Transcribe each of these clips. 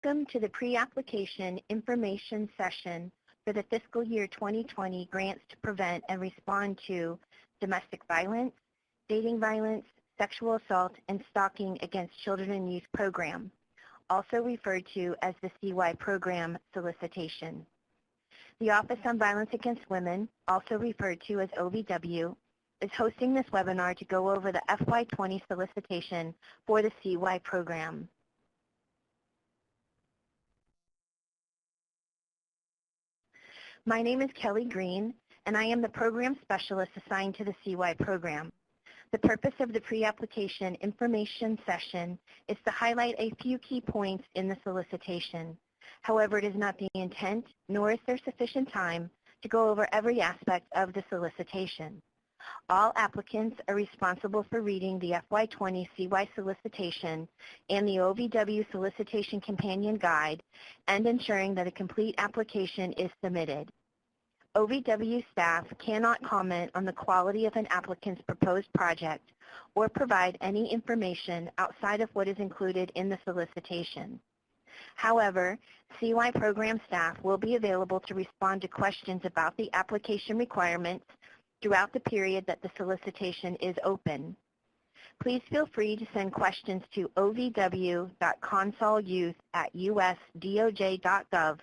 Welcome to the pre-application information session for the fiscal year 2020 grants to prevent and respond to domestic violence, dating violence, sexual assault, and stalking against children and youth program, also referred to as the CY program solicitation. The Office on Violence Against Women, also referred to as OVW, is hosting this webinar to go over the FY20 solicitation for the CY program. My name is Kelly Green, and I am the program specialist assigned to the CY program. The purpose of the pre-application information session is to highlight a few key points in the solicitation. However, it is not the intent, nor is there sufficient time to go over every aspect of the solicitation. All applicants are responsible for reading the FY20 CY solicitation and the OVW solicitation companion guide and ensuring that a complete application is submitted. OVW staff cannot comment on the quality of an applicant's proposed project or provide any information outside of what is included in the solicitation. However, CY program staff will be available to respond to questions about the application requirements throughout the period that the solicitation is open. Please feel free to send questions to ovw.consulyouth@usdoj.gov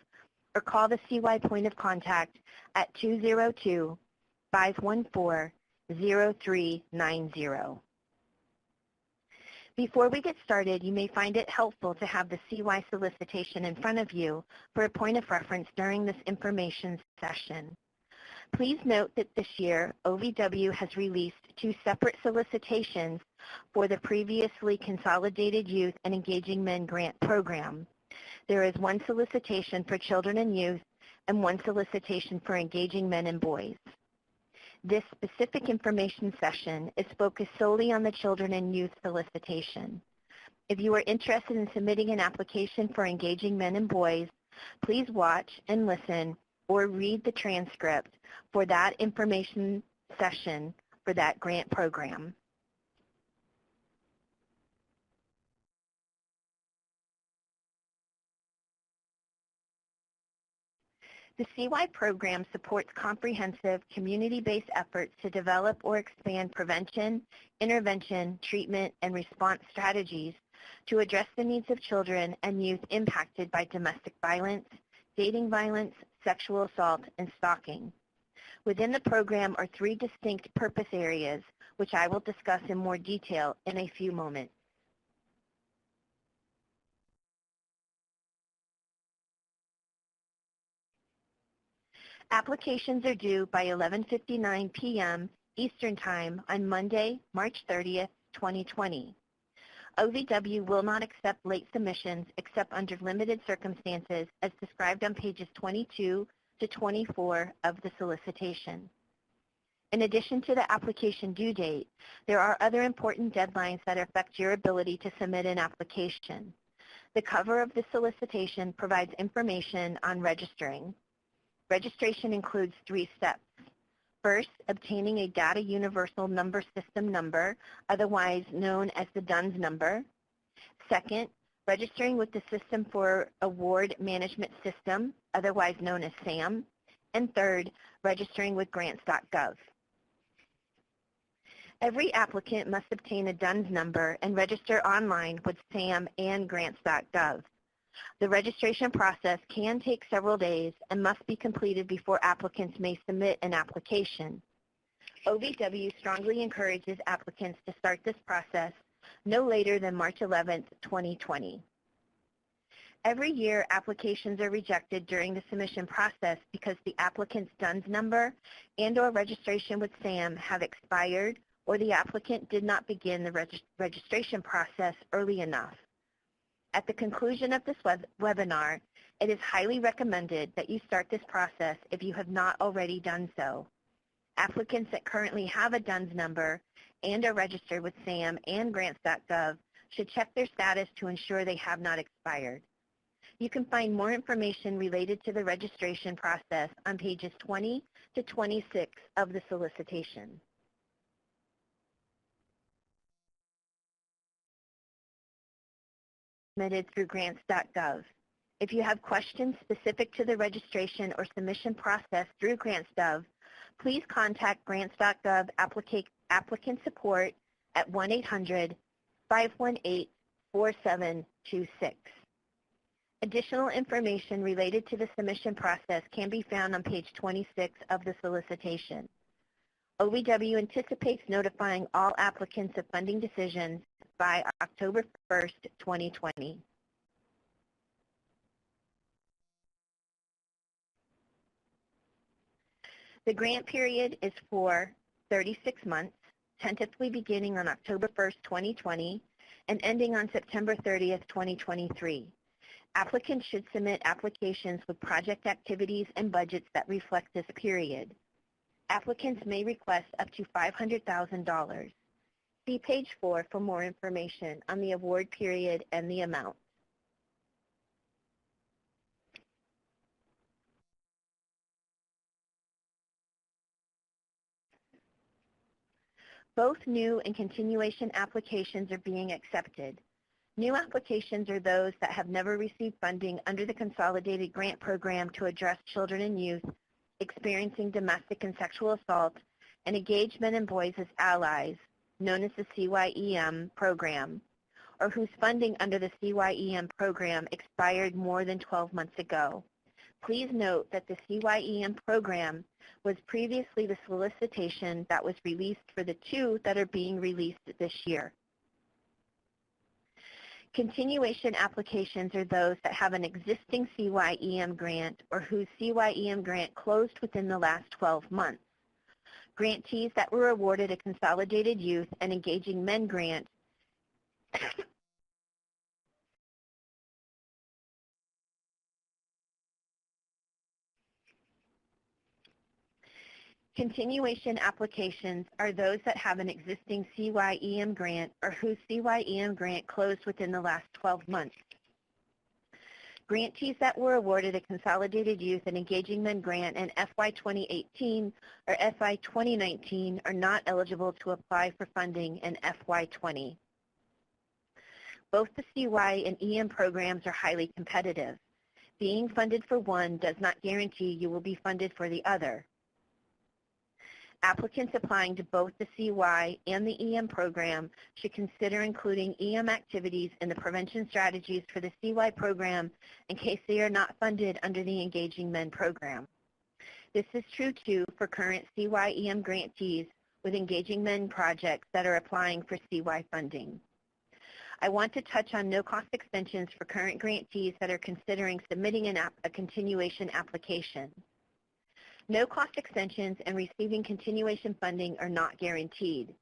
or call the CY point of contact at 202-514-0390. Before we get started, you may find it helpful to have the CY solicitation in front of you for a point of reference during this information session. Please note that this year, OVW has released two separate solicitations for the previously Consolidated Youth and Engaging Men Grant Program. There is one solicitation for children and youth and one solicitation for engaging men and boys. This specific information session is focused solely on the children and youth solicitation. If you are interested in submitting an application for engaging men and boys, please watch and listen or read the transcript for that information session for that grant program. The CY program supports comprehensive community-based efforts to develop or expand prevention, intervention, treatment, and response strategies to address the needs of children and youth impacted by domestic violence, dating violence, sexual assault, and stalking. Within the program are three distinct purpose areas, which I will discuss in more detail in a few moments. Applications are due by 11:59 p.m. Eastern Time on Monday, March 30th, 2020. OVW will not accept late submissions except under limited circumstances as described on pages 22 to 24 of the solicitation. In addition to the application due date, there are other important deadlines that affect your ability to submit an application. The cover of the solicitation provides information on registering. Registration includes 3 steps. First, obtaining a Data Universal Number System number, otherwise known as the DUNS number. Second, registering with the System for Award Management System, otherwise known as SAM. And third, registering with grants.gov. Every applicant must obtain a DUNS number and register online with SAM and grants.gov. The registration process can take several days and must be completed before applicants may submit an application. OVW strongly encourages applicants to start this process no later than March 11th, 2020. Every year, applications are rejected during the submission process because the applicant's DUNS number and/or registration with SAM have expired or the applicant did not begin the registration process early enough. At the conclusion of this webinar, it is highly recommended that you start this process if you have not already done so. Applicants that currently have a DUNS number and are registered with SAM and grants.gov should check their status to ensure they have not expired. You can find more information related to the registration process on pages 20 to 26 of the solicitation. Submitted through grants.gov. If you have questions specific to the registration or submission process through GrantsGov, please contact grants.gov applicant support at 1-800-518-4726. Additional information related to the submission process can be found on page 26 of the solicitation. OVW anticipates notifying all applicants of funding decisions by October 1st, 2020. The grant period is for 36 months, tentatively beginning on October 1st, 2020, and ending on September 30th, 2023. Applicants should submit applications with project activities and budgets that reflect this period. Applicants may request up to $500,000. See page 4 for more information on the award period and the amount. Both new and continuation applications are being accepted. New applications are those that have never received funding under the Consolidated Grant Program to address children and youth experiencing domestic and sexual assault and engage men and boys as allies, known as the CYEM program, or whose funding under the CYEM program expired more than 12 months ago. Please note that the CYEM program was previously the solicitation that was released for the 2 that are being released this year. Continuation applications are those that have an existing CYEM grant or whose CYEM grant closed within the last 12 months. Grantees that were awarded a Consolidated Youth and Engaging Men grant Continuation applications are those that have an existing CYEM grant or whose CYEM grant closed within the last 12 months. Grantees that were awarded a Consolidated Youth and Engaging Men grant in FY2018 or FY2019 are not eligible to apply for funding in FY20. Both the CY and EM programs are highly competitive. Being funded for one does not guarantee you will be funded for the other. Applicants applying to both the CY and the EM program should consider including EM activities in the prevention strategies for the CY program in case they are not funded under the Engaging Men program. This is true, too, for current CY-EM grantees with Engaging Men projects that are applying for CY funding. I want to touch on no-cost extensions for current grantees that are considering submitting a continuation application. No-cost extensions and receiving continuation funding are not guaranteed.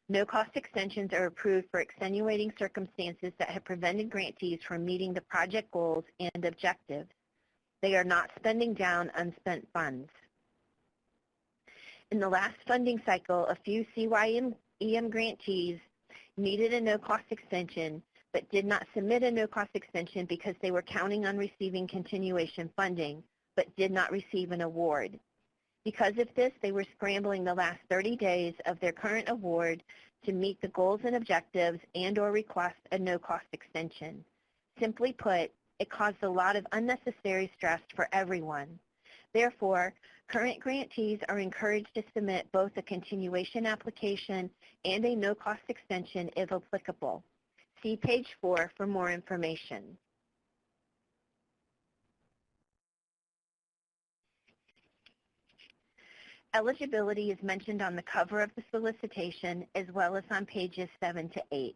No-cost extensions are approved for extenuating circumstances that have prevented grantees from meeting the project goals and objectives. They are not spending down unspent funds. In the last funding cycle, a few CY-EM grantees needed a no-cost extension but did not submit a no-cost extension because they were counting on receiving continuation funding but did not receive an award. Because of this, they were scrambling the last 30 days of their current award to meet the goals and objectives and/or request a no-cost extension. Simply put, it caused a lot of unnecessary stress for everyone. Therefore, current grantees are encouraged to submit both a continuation application and a no-cost extension if applicable. See page 4 for more information. Eligibility is mentioned on the cover of the solicitation as well as on pages 7 to 8.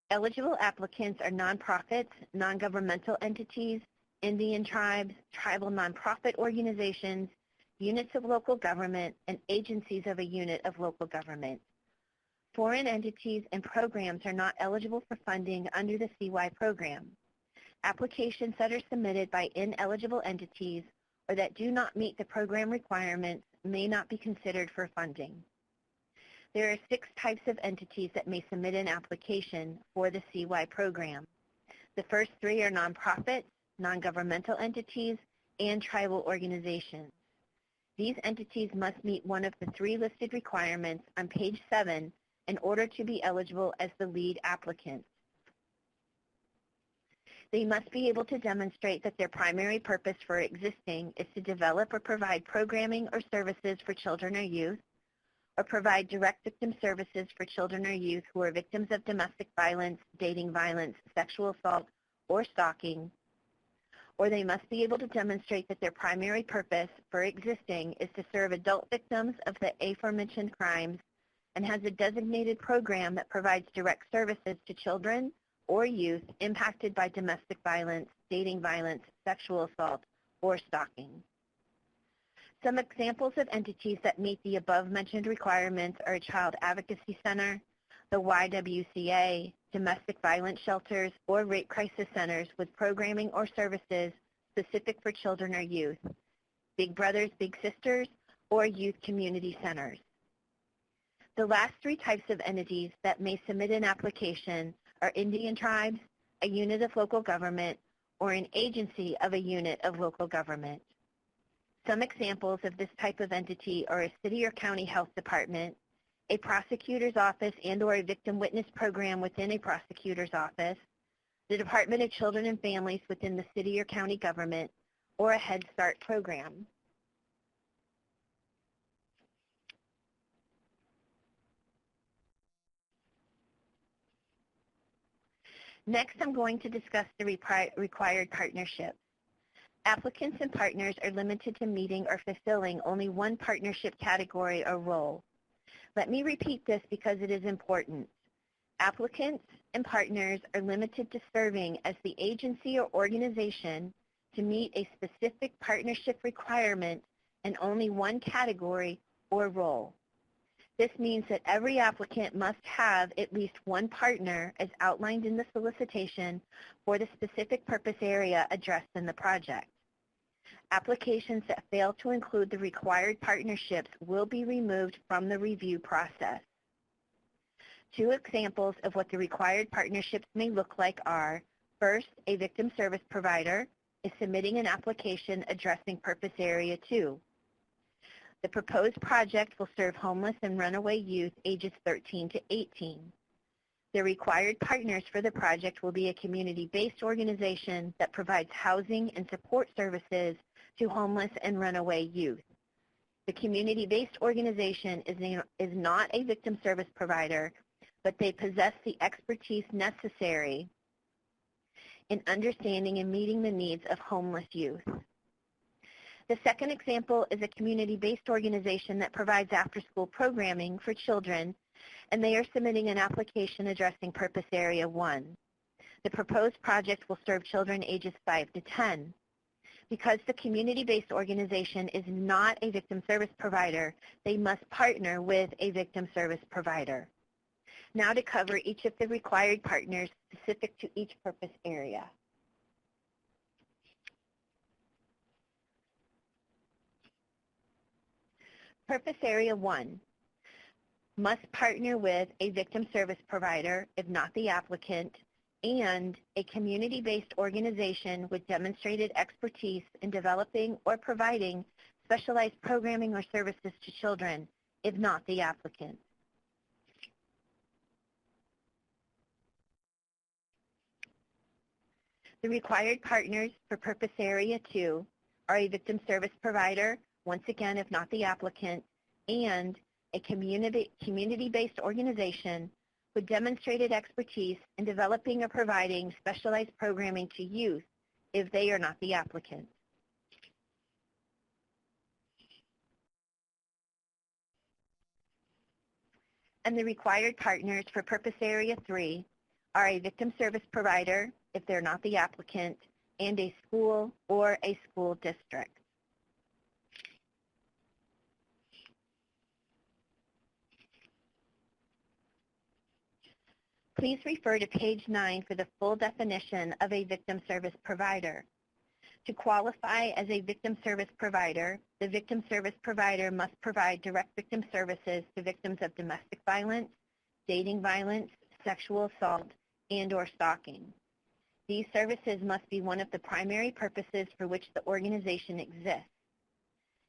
Eligible applicants are nonprofits, non-governmental entities, Indian tribes, tribal nonprofit organizations, units of local government, and agencies of a unit of local government. Foreign entities and programs are not eligible for funding under the CY program. Applications that are submitted by ineligible entities or that do not meet the program requirements may not be considered for funding. There are 6 types of entities that may submit an application for the CY program. The first 3 are nonprofits, non-governmental entities, and tribal organizations. These entities must meet one of the 3 listed requirements on page 7 in order to be eligible as the lead applicant. They must be able to demonstrate that their primary purpose for existing is to develop or provide programming or services for children or youth, or provide direct victim services for children or youth who are victims of domestic violence, dating violence, sexual assault, or stalking, or they must be able to demonstrate that their primary purpose for existing is to serve adult victims of the aforementioned crimes and has a designated program that provides direct services to children or youth impacted by domestic violence, dating violence, sexual assault, or stalking. Some examples of entities that meet the above-mentioned requirements are a child advocacy center, the YWCA, domestic violence shelters, or rape crisis centers with programming or services specific for children or youth, Big Brothers Big Sisters, or youth community centers. The last three types of entities that may submit an application are Indian tribes, a unit of local government, or an agency of a unit of local government. Some examples of this type of entity are a city or county health department, a prosecutor's office and/or a victim witness program within a prosecutor's office, the Department of Children and Families within the city or county government, or a Head Start program. Next, I'm going to discuss the required partnerships. Applicants and partners are limited to meeting or fulfilling only one partnership category or role. Let me repeat this because it is important. Applicants and partners are limited to serving as the agency or organization to meet a specific partnership requirement in only one category or role. This means that every applicant must have at least one partner as outlined in the solicitation for the specific purpose area addressed in the project. Applications that fail to include the required partnerships will be removed from the review process. Two examples of what the required partnerships may look like are, first, a victim service provider is submitting an application addressing Purpose Area 2. The proposed project will serve homeless and runaway youth ages 13 to 18. The required partners for the project will be a community-based organization that provides housing and support services to homeless and runaway youth. The community-based organization is not a victim service provider, but they possess the expertise necessary in understanding and meeting the needs of homeless youth. The second example is a community-based organization that provides after-school programming for children, and they are submitting an application addressing Purpose Area 1. The proposed project will serve children ages 5 to 10. Because the community-based organization is not a victim service provider, they must partner with a victim service provider. Now to cover each of the required partners specific to each purpose area. Purpose Area 1 must partner with a victim service provider, if not the applicant, and a community-based organization with demonstrated expertise in developing or providing specialized programming or services to children, if not the applicant. The required partners for Purpose Area 2 are a victim service provider, once again, if not the applicant, and a community-based organization with demonstrated expertise in developing or providing specialized programming to youth, if they are not the applicant. And the required partners for Purpose Area 3 are a victim service provider, if they're not the applicant, and a school or a school district. Please refer to page 9 for the full definition of a victim service provider. To qualify as a victim service provider, the victim service provider must provide direct victim services to victims of domestic violence, dating violence, sexual assault, and/or stalking. These services must be one of the primary purposes for which the organization exists.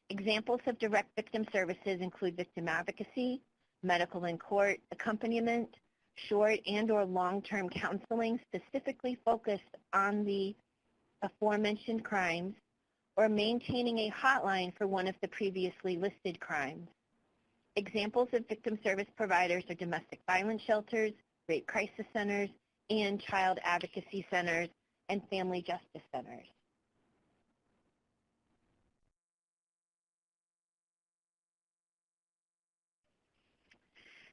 Examples of direct victim services include victim advocacy, medical and court accompaniment, short and or long-term counseling specifically focused on the aforementioned crimes, or maintaining a hotline for one of the previously listed crimes. Examples of victim service providers are domestic violence shelters, rape crisis centers, and child advocacy centers and family justice centers.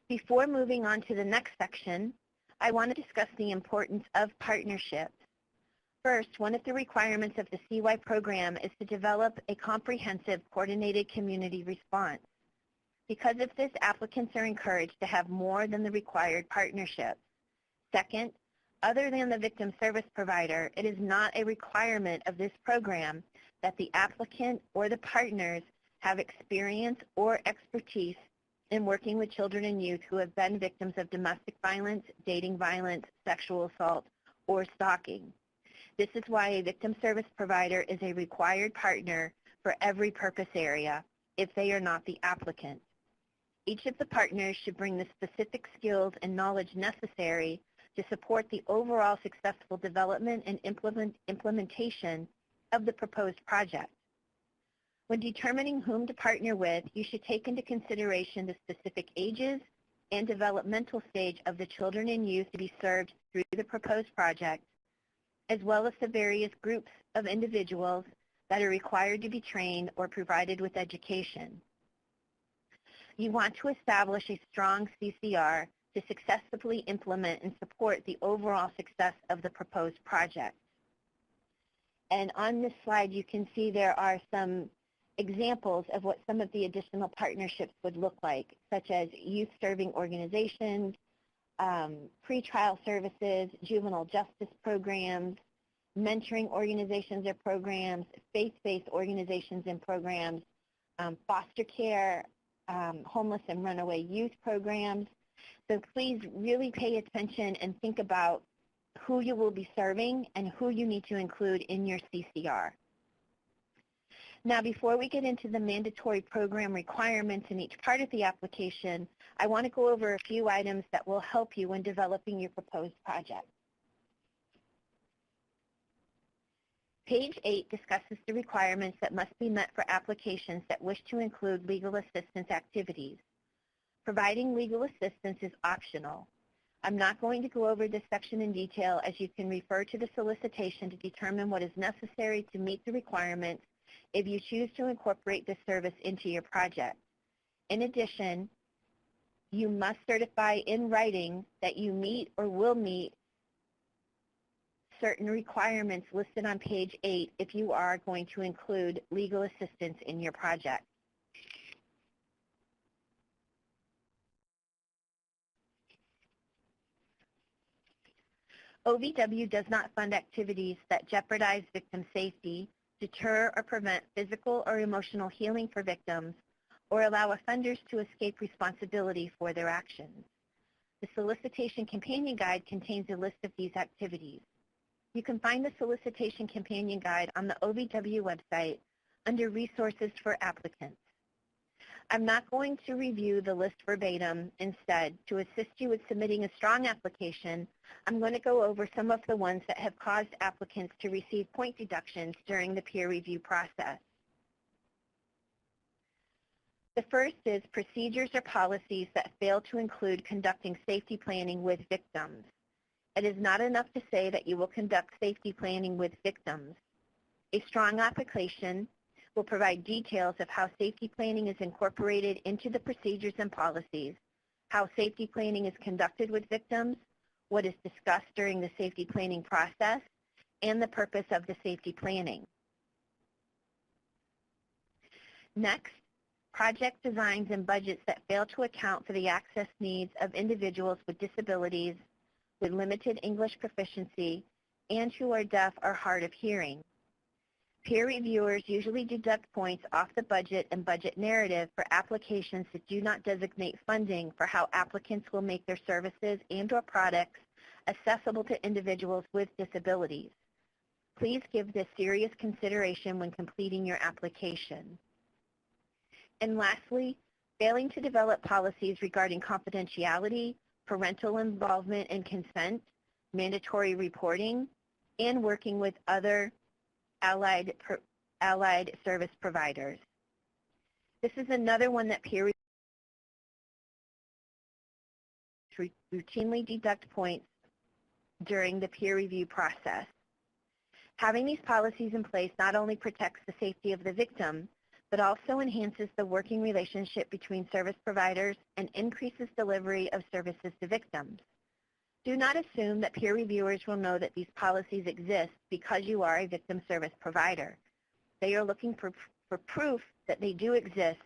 Before moving on to the next section, I want to discuss the importance of partnerships. First, one of the requirements of the CY program is to develop a comprehensive coordinated community response. Because of this, applicants are encouraged to have more than the required partnerships. Second, other than the victim service provider, it is not a requirement of this program that the applicant or the partners have experience or expertise in working with children and youth who have been victims of domestic violence, dating violence, sexual assault, or stalking. This is why a victim service provider is a required partner for every purpose area if they are not the applicant. Each of the partners should bring the specific skills and knowledge necessary to support the overall successful development and implementation of the proposed project. When determining whom to partner with, you should take into consideration the specific ages and developmental stage of the children and youth to be served through the proposed project, as well as the various groups of individuals that are required to be trained or provided with education. You want to establish a strong CCR to successfully implement and support the overall success of the proposed project. And on this slide, you can see there are some examples of what some of the additional partnerships would look like, such as youth serving organizations, pretrial services, juvenile justice programs, mentoring organizations or programs, faith-based organizations and programs, foster care, homeless and runaway youth programs. So please really pay attention and think about who you will be serving and who you need to include in your CCR. Now, before we get into the mandatory program requirements in each part of the application, I want to go over a few items that will help you when developing your proposed project. Page 8 discusses the requirements that must be met for applications that wish to include legal assistance activities. Providing legal assistance is optional. I'm not going to go over this section in detail, as you can refer to the solicitation to determine what is necessary to meet the requirements if you choose to incorporate this service into your project. In addition, you must certify in writing that you meet or will meet certain requirements listed on page 8 if you are going to include legal assistance in your project. OVW does not fund activities that jeopardize victim safety, deter or prevent physical or emotional healing for victims, or allow offenders to escape responsibility for their actions. The Solicitation Companion Guide contains a list of these activities. You can find the Solicitation Companion Guide on the OVW website under Resources for Applicants. I'm not going to review the list verbatim. Instead, to assist you with submitting a strong application, I'm going to go over some of the ones that have caused applicants to receive point deductions during the peer review process. The first is procedures or policies that fail to include conducting safety planning with victims. It is not enough to say that you will conduct safety planning with victims. A strong application will provide details of how safety planning is incorporated into the procedures and policies, how safety planning is conducted with victims, what is discussed during the safety planning process, and the purpose of the safety planning. Next, project designs and budgets that fail to account for the access needs of individuals with disabilities, with limited English proficiency, and who are deaf or hard of hearing. Peer reviewers usually deduct points off the budget and budget narrative for applications that do not designate funding for how applicants will make their services and/or products accessible to individuals with disabilities. Please give this serious consideration when completing your application. And lastly, failing to develop policies regarding confidentiality, parental involvement and consent, mandatory reporting, and working with other allied service providers. This is another one that peer reviewers routinely deduct points during the peer review process. Having these policies in place not only protects the safety of the victim, but also enhances the working relationship between service providers and increases delivery of services to victims. Do not assume that peer reviewers will know that these policies exist because you are a victim service provider. They are looking for proof that they do exist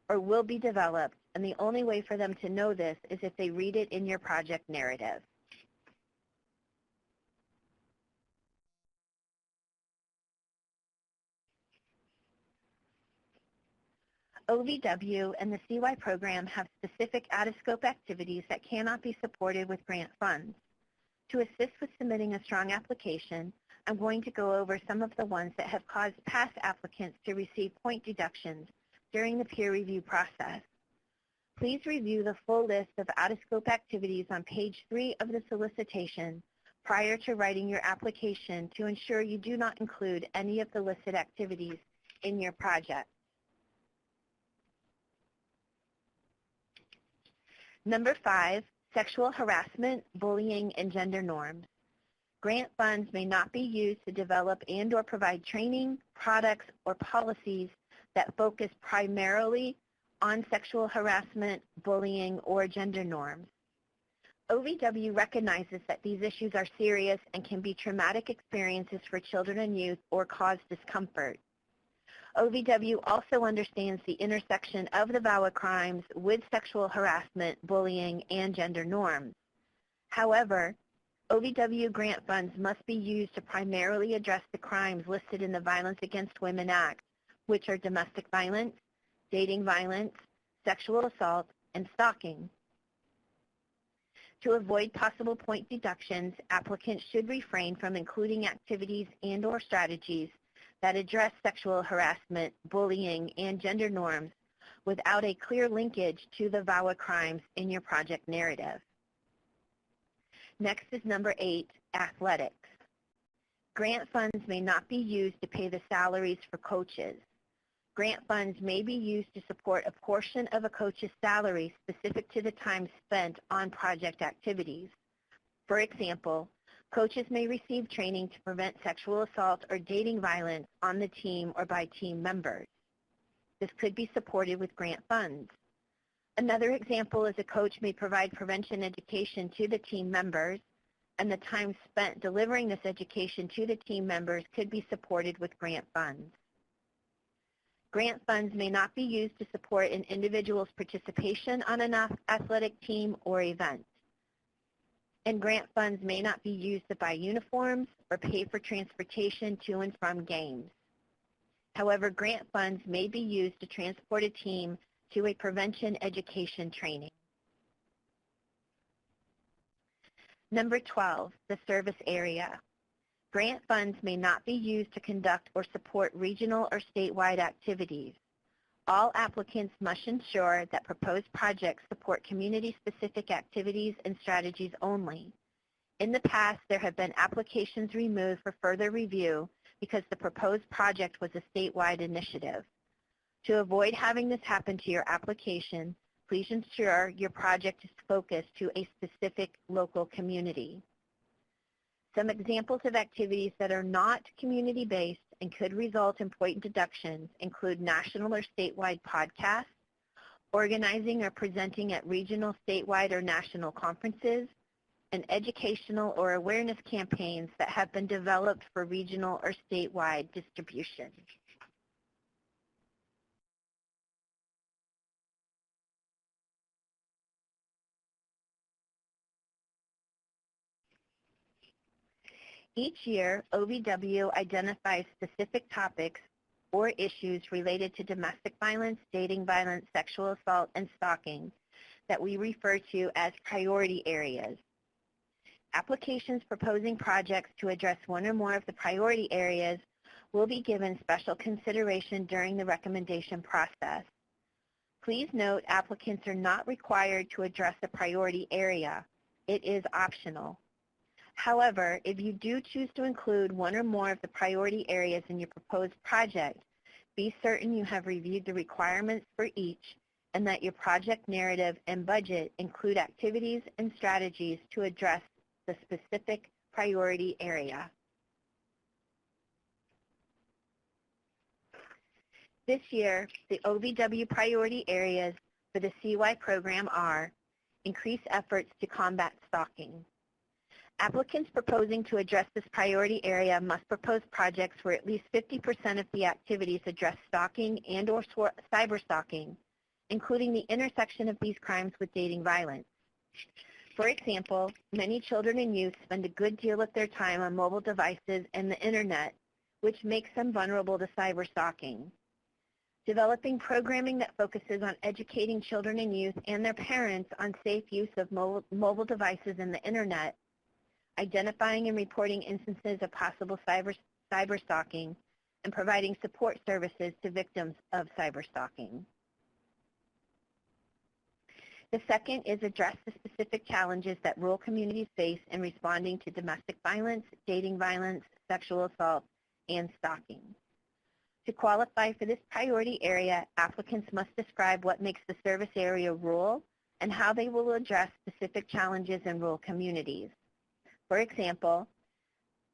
or will be developed, and the only way for them to know this is if they read it in your project narrative. OVW and the CY program have specific out-of-scope activities that cannot be supported with grant funds. To assist with submitting a strong application, I'm going to go over some of the ones that have caused past applicants to receive point deductions during the peer review process. Please review the full list of out-of-scope activities on page 3 of the solicitation prior to writing your application to ensure you do not include any of the listed activities in your project. Number 5, sexual harassment, bullying, and gender norms. Grant funds may not be used to develop and/or provide training, products, or policies that focus primarily on sexual harassment, bullying, or gender norms. OVW recognizes that these issues are serious and can be traumatic experiences for children and youth or cause discomfort. OVW also understands the intersection of the VAWA crimes with sexual harassment, bullying, and gender norms. However, OVW grant funds must be used to primarily address the crimes listed in the Violence Against Women Act, which are domestic violence, dating violence, sexual assault, and stalking. To avoid possible point deductions, applicants should refrain from including activities and/or strategies that address sexual harassment, bullying, and gender norms without a clear linkage to the VAWA crimes in your project narrative. Next is number 8, athletics. Grant funds may not be used to pay the salaries for coaches. Grant funds may be used to support a portion of a coach's salary specific to the time spent on project activities. For example, coaches may receive training to prevent sexual assault or dating violence on the team or by team members. This could be supported with grant funds. Another example is a coach may provide prevention education to the team members, and the time spent delivering this education to the team members could be supported with grant funds. Grant funds may not be used to support an individual's participation on an athletic team or event. And grant funds may not be used to buy uniforms or pay for transportation to and from games. However, grant funds may be used to transport a team to a prevention education training. Number 12, the service area. Grant funds may not be used to conduct or support regional or statewide activities. All applicants must ensure that proposed projects support community-specific activities and strategies only. In the past, there have been applications removed for further review because the proposed project was a statewide initiative. To avoid having this happen to your application, please ensure your project is focused to a specific local community. Some examples of activities that are not community-based and could result in point deductions include national or statewide podcasts, organizing or presenting at regional, statewide, or national conferences, and educational or awareness campaigns that have been developed for regional or statewide distribution. Each year, OVW identifies specific topics or issues related to domestic violence, dating violence, sexual assault, and stalking that we refer to as priority areas. Applications proposing projects to address one or more of the priority areas will be given special consideration during the recommendation process. Please note applicants are not required to address a priority area. It is optional. However, if you do choose to include one or more of the priority areas in your proposed project, be certain you have reviewed the requirements for each and that your project narrative and budget include activities and strategies to address the specific priority area. This year, the OVW priority areas for the CY program are increase efforts to combat stalking. Applicants proposing to address this priority area must propose projects where at least 50% of the activities address stalking and/or cyberstalking, including the intersection of these crimes with dating violence. For example, many children and youth spend a good deal of their time on mobile devices and the Internet, which makes them vulnerable to cyberstalking. Developing programming that focuses on educating children and youth and their parents on safe use of mobile devices and the Internet, identifying and reporting instances of possible cyberstalking, and providing support services to victims of cyberstalking. The second is address the specific challenges that rural communities face in responding to domestic violence, dating violence, sexual assault, and stalking. To qualify for this priority area, applicants must describe what makes the service area rural and how they will address specific challenges in rural communities. For example,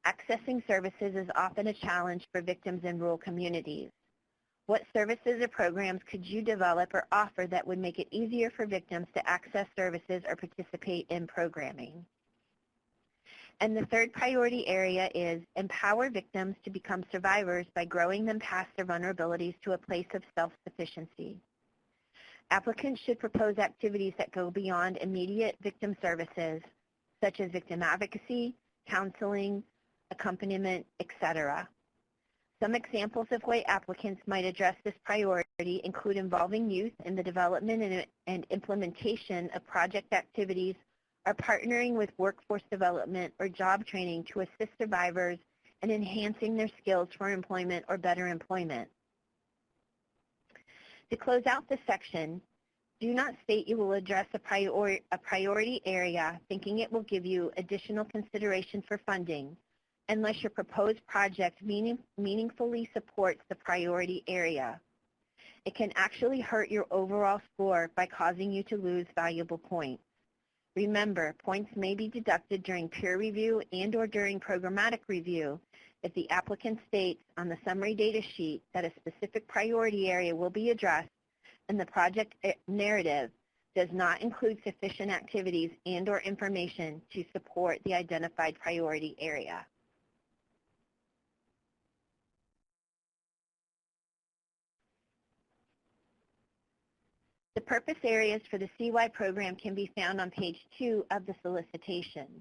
accessing services is often a challenge for victims in rural communities. What services or programs could you develop or offer that would make it easier for victims to access services or participate in programming? And the third priority area is empower victims to become survivors by growing them past their vulnerabilities to a place of self-sufficiency. Applicants should propose activities that go beyond immediate victim services, such as victim advocacy, counseling, accompaniment, etc. Some examples of way applicants might address this priority include involving youth in the development and implementation of project activities or partnering with workforce development or job training to assist survivors in enhancing their skills for employment or better employment. To close out this section, do not state you will address a priority area thinking it will give you additional consideration for funding unless your proposed project meaningfully supports the priority area. It can actually hurt your overall score by causing you to lose valuable points. Remember, points may be deducted during peer review and/or during programmatic review if the applicant states on the summary data sheet that a specific priority area will be addressed and the project narrative does not include sufficient activities and/or information to support the identified priority area. The purpose areas for the CY program can be found on page 2 of the solicitation.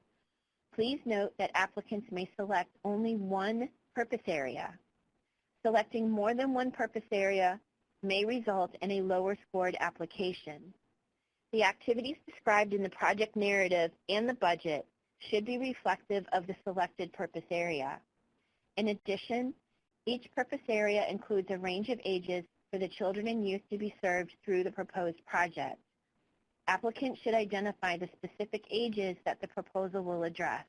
Please note that applicants may select only one purpose area. Selecting more than one purpose area may result in a lower scored application. The activities described in the project narrative and the budget should be reflective of the selected purpose area. In addition, each purpose area includes a range of ages for the children and youth to be served through the proposed project. Applicants should identify the specific ages that the proposal will address.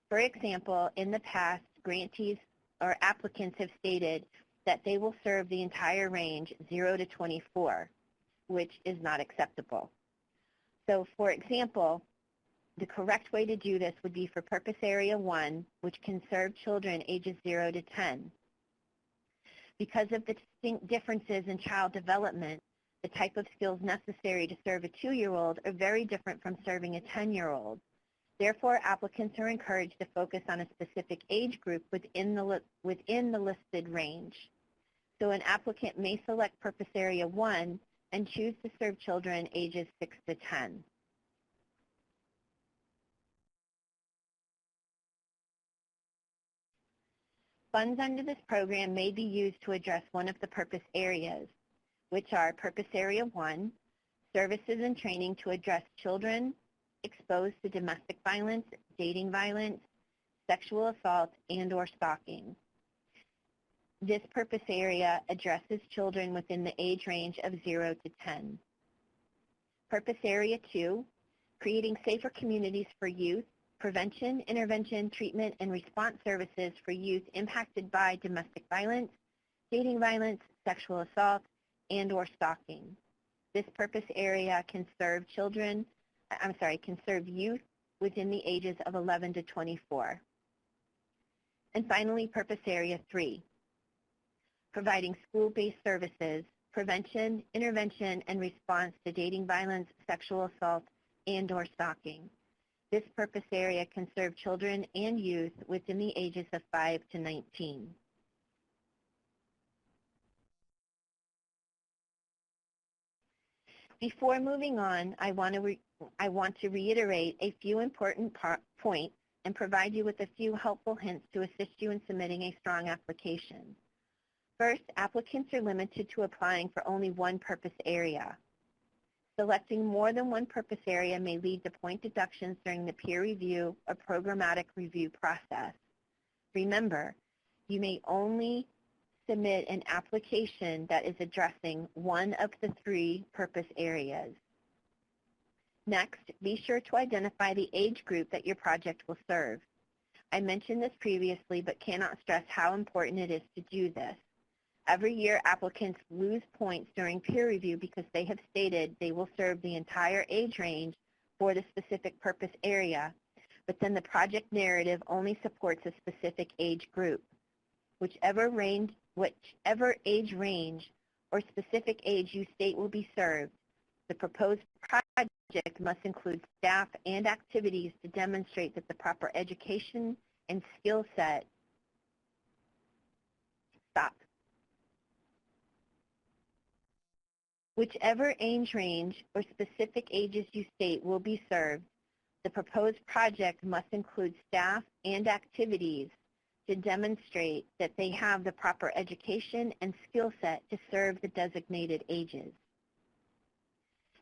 For example, in the past, grantees or applicants have stated that they will serve the entire range 0 to 24, which is not acceptable. So, for example, the correct way to do this would be for Purpose Area 1, which can serve children ages 0 to 10. Because of the distinct differences in child development, the type of skills necessary to serve a 2-year-old are very different from serving a 10-year-old. Therefore, applicants are encouraged to focus on a specific age group within the listed range. So an applicant may select Purpose Area 1 and choose to serve children ages 6 to 10. Funds under this program may be used to address one of the purpose areas, which are Purpose Area 1, services and training to address children exposed to domestic violence, dating violence, sexual assault, and/or stalking. This purpose area addresses children within the age range of 0 to 10. Purpose Area 2, creating safer communities for youth, prevention, intervention, treatment, and response services for youth impacted by domestic violence, dating violence, sexual assault, and/or stalking. This purpose area can serve youth within the ages of 11 to 24. And finally, Purpose Area 3, providing school-based services, prevention, intervention, and response to dating violence, sexual assault, and/or stalking. This purpose area can serve children and youth within the ages of 5 to 19. Before moving on, I want to reiterate a few important points and provide you with a few helpful hints to assist you in submitting a strong application. First, applicants are limited to applying for only one purpose area. Selecting more than one purpose area may lead to point deductions during the peer review or programmatic review process. Remember, you may only submit an application that is addressing one of the 3 purpose areas. Next, be sure to identify the age group that your project will serve. I mentioned this previously, but cannot stress how important it is to do this. Every year, applicants lose points during peer review because they have stated they will serve the entire age range for the specific purpose area, but then the project narrative only supports a specific age group. Whichever age range or specific age you state will be served, the proposed project must include staff and activities to demonstrate that the proper education and skill set Whichever age range or specific ages you state will be served, the proposed project must include staff and activities to demonstrate that they have the proper education and skill set to serve the designated ages.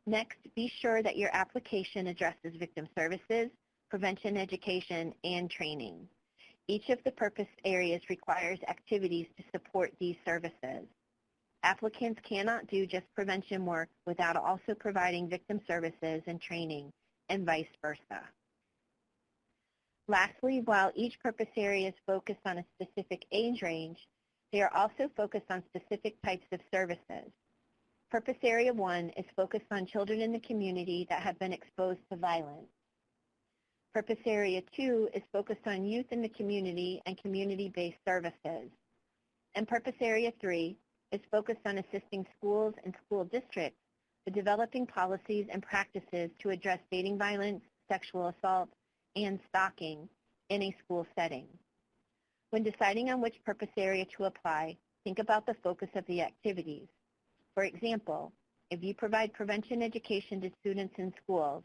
Next, be sure that your application addresses victim services, prevention education, and training. Each of the purpose areas requires activities to support these services. Applicants cannot do just prevention work without also providing victim services and training, and vice versa. Lastly, while each purpose area is focused on a specific age range, they are also focused on specific types of services. Purpose Area 1 is focused on children in the community that have been exposed to violence. Purpose Area 2 is focused on youth in the community and community-based services. And Purpose Area 3 is focused on assisting schools and school districts with developing policies and practices to address dating violence, sexual assault, and stalking in a school setting. When deciding on which purpose area to apply, think about the focus of the activities. For example, if you provide prevention education to students in schools,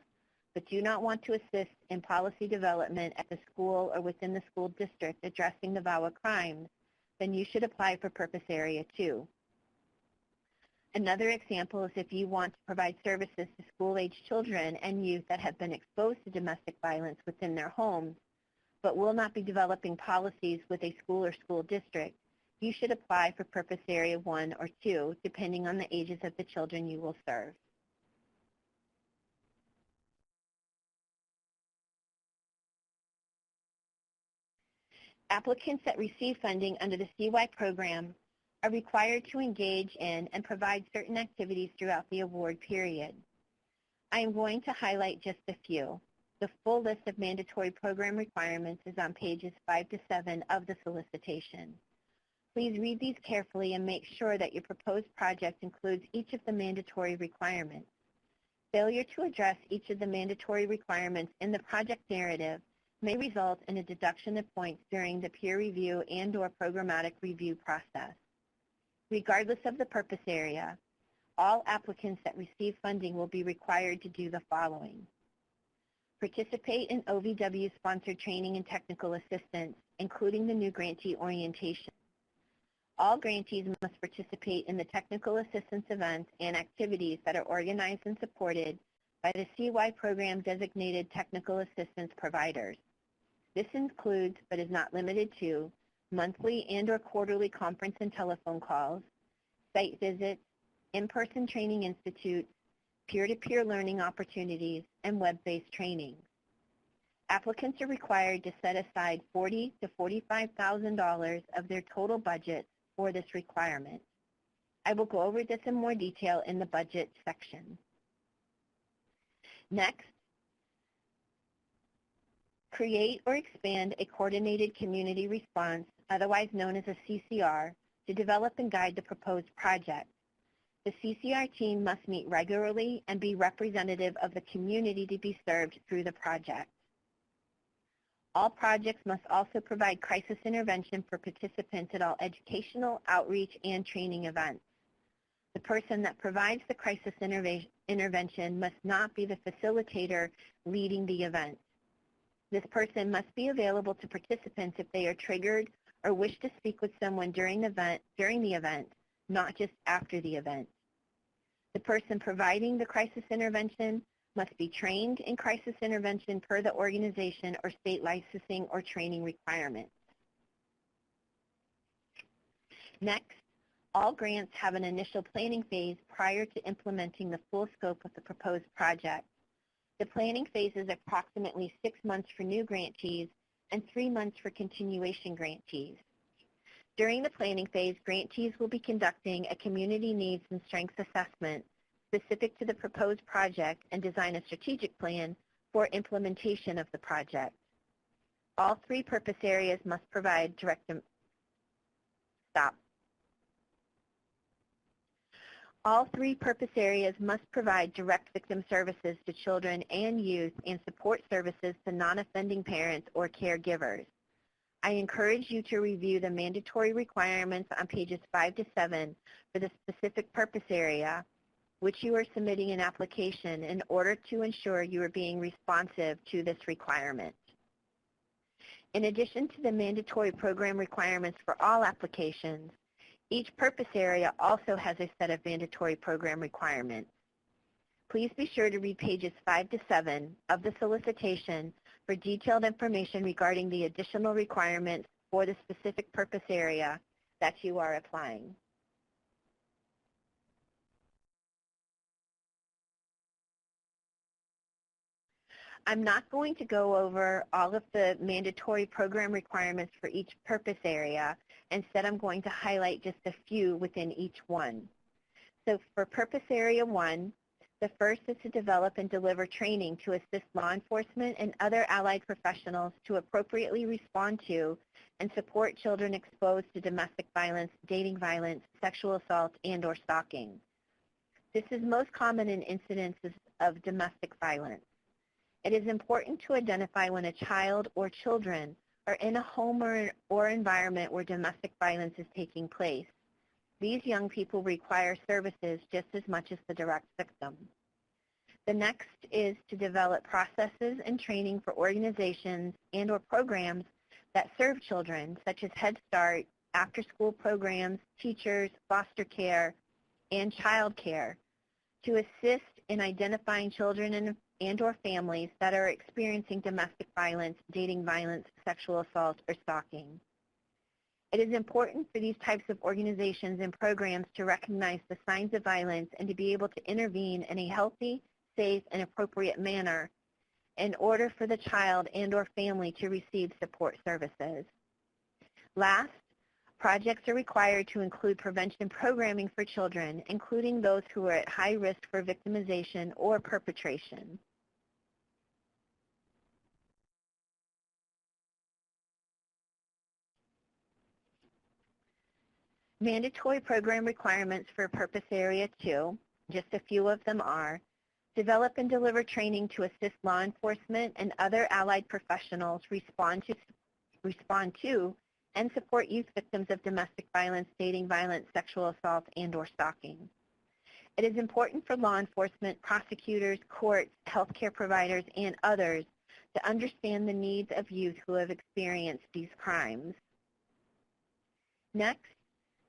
but do not want to assist in policy development at the school or within the school district addressing the VAWA crimes, then you should apply for Purpose Area 2. Another example is if you want to provide services to school-age children and youth that have been exposed to domestic violence within their homes, but will not be developing policies with a school or school district, you should apply for Purpose Area 1 or 2, depending on the ages of the children you will serve. Applicants that receive funding under the CY program are required to engage in and provide certain activities throughout the award period. I am going to highlight just a few. The full list of mandatory program requirements is on pages 5 to 7 of the solicitation. Please read these carefully and make sure that your proposed project includes each of the mandatory requirements. Failure to address each of the mandatory requirements in the project narrative may result in a deduction of points during the peer review and/or programmatic review process. Regardless of the purpose area, all applicants that receive funding will be required to do the following. Participate in OVW-sponsored training and technical assistance, including the new grantee orientation. All grantees must participate in the technical assistance events and activities that are organized and supported by the CY program designated technical assistance providers. This includes, but is not limited to, monthly and/or quarterly conference and telephone calls, site visits, in-person training institutes, peer-to-peer learning opportunities, and web-based training. Applicants are required to set aside $40,000 to $45,000 of their total budget for this requirement. I will go over this in more detail in the budget section. Next, create or expand a coordinated community response, otherwise known as a CCR, to develop and guide the proposed project. The CCR team must meet regularly and be representative of the community to be served through the project. All projects must also provide crisis intervention for participants at all educational, outreach, and training events. The person that provides the crisis intervention must not be the facilitator leading the event. This person must be available to participants if they are triggered or wish to speak with someone during the event, not just after the event. The person providing the crisis intervention must be trained in crisis intervention per the organization or state licensing or training requirements. Next, all grants have an initial planning phase prior to implementing the full scope of the proposed project. The planning phase is approximately 6 months for new grantees and 3 months for continuation grantees. During the planning phase, grantees will be conducting a community needs and strengths assessment specific to the proposed project and design a strategic plan for implementation of the project. All 3 purpose areas must provide All 3 purpose areas must provide direct victim services to children and youth and support services to non-offending parents or caregivers. I encourage you to review the mandatory requirements on pages 5 to 7 for the specific purpose area, which you are submitting an application in order to ensure you are being responsive to this requirement. In addition to the mandatory program requirements for all applications, each purpose area also has a set of mandatory program requirements. Please be sure to read pages 5 to 7 of the solicitation for detailed information regarding the additional requirements for the specific purpose area that you are applying. I'm not going to go over all of the mandatory program requirements for each purpose area. Instead, I'm going to highlight just a few within each one. So for purpose area 1, the first is to develop and deliver training to assist law enforcement and other allied professionals to appropriately respond to and support children exposed to domestic violence, dating violence, sexual assault, and/or stalking. This is most common in incidences of domestic violence. It is important to identify when a child or children are in a home or environment where domestic violence is taking place. These young people require services just as much as the direct victim. The next is to develop processes and training for organizations and/or programs that serve children, such as Head Start, after-school programs, teachers, foster care, and child care, to assist in identifying children and/or families that are experiencing domestic violence, dating violence, sexual assault, or stalking. It is important for these types of organizations and programs to recognize the signs of violence and to be able to intervene in a healthy, safe, and appropriate manner in order for the child and/or family to receive support services. Last, projects are required to include prevention programming for children, including those who are at high risk for victimization or perpetration. Mandatory program requirements for Purpose Area 2, just a few of them are, develop and deliver training to assist law enforcement and other allied professionals respond to and support youth victims of domestic violence, dating violence, sexual assault, and/or stalking. It is important for law enforcement, prosecutors, courts, healthcare providers, and others to understand the needs of youth who have experienced these crimes. Next,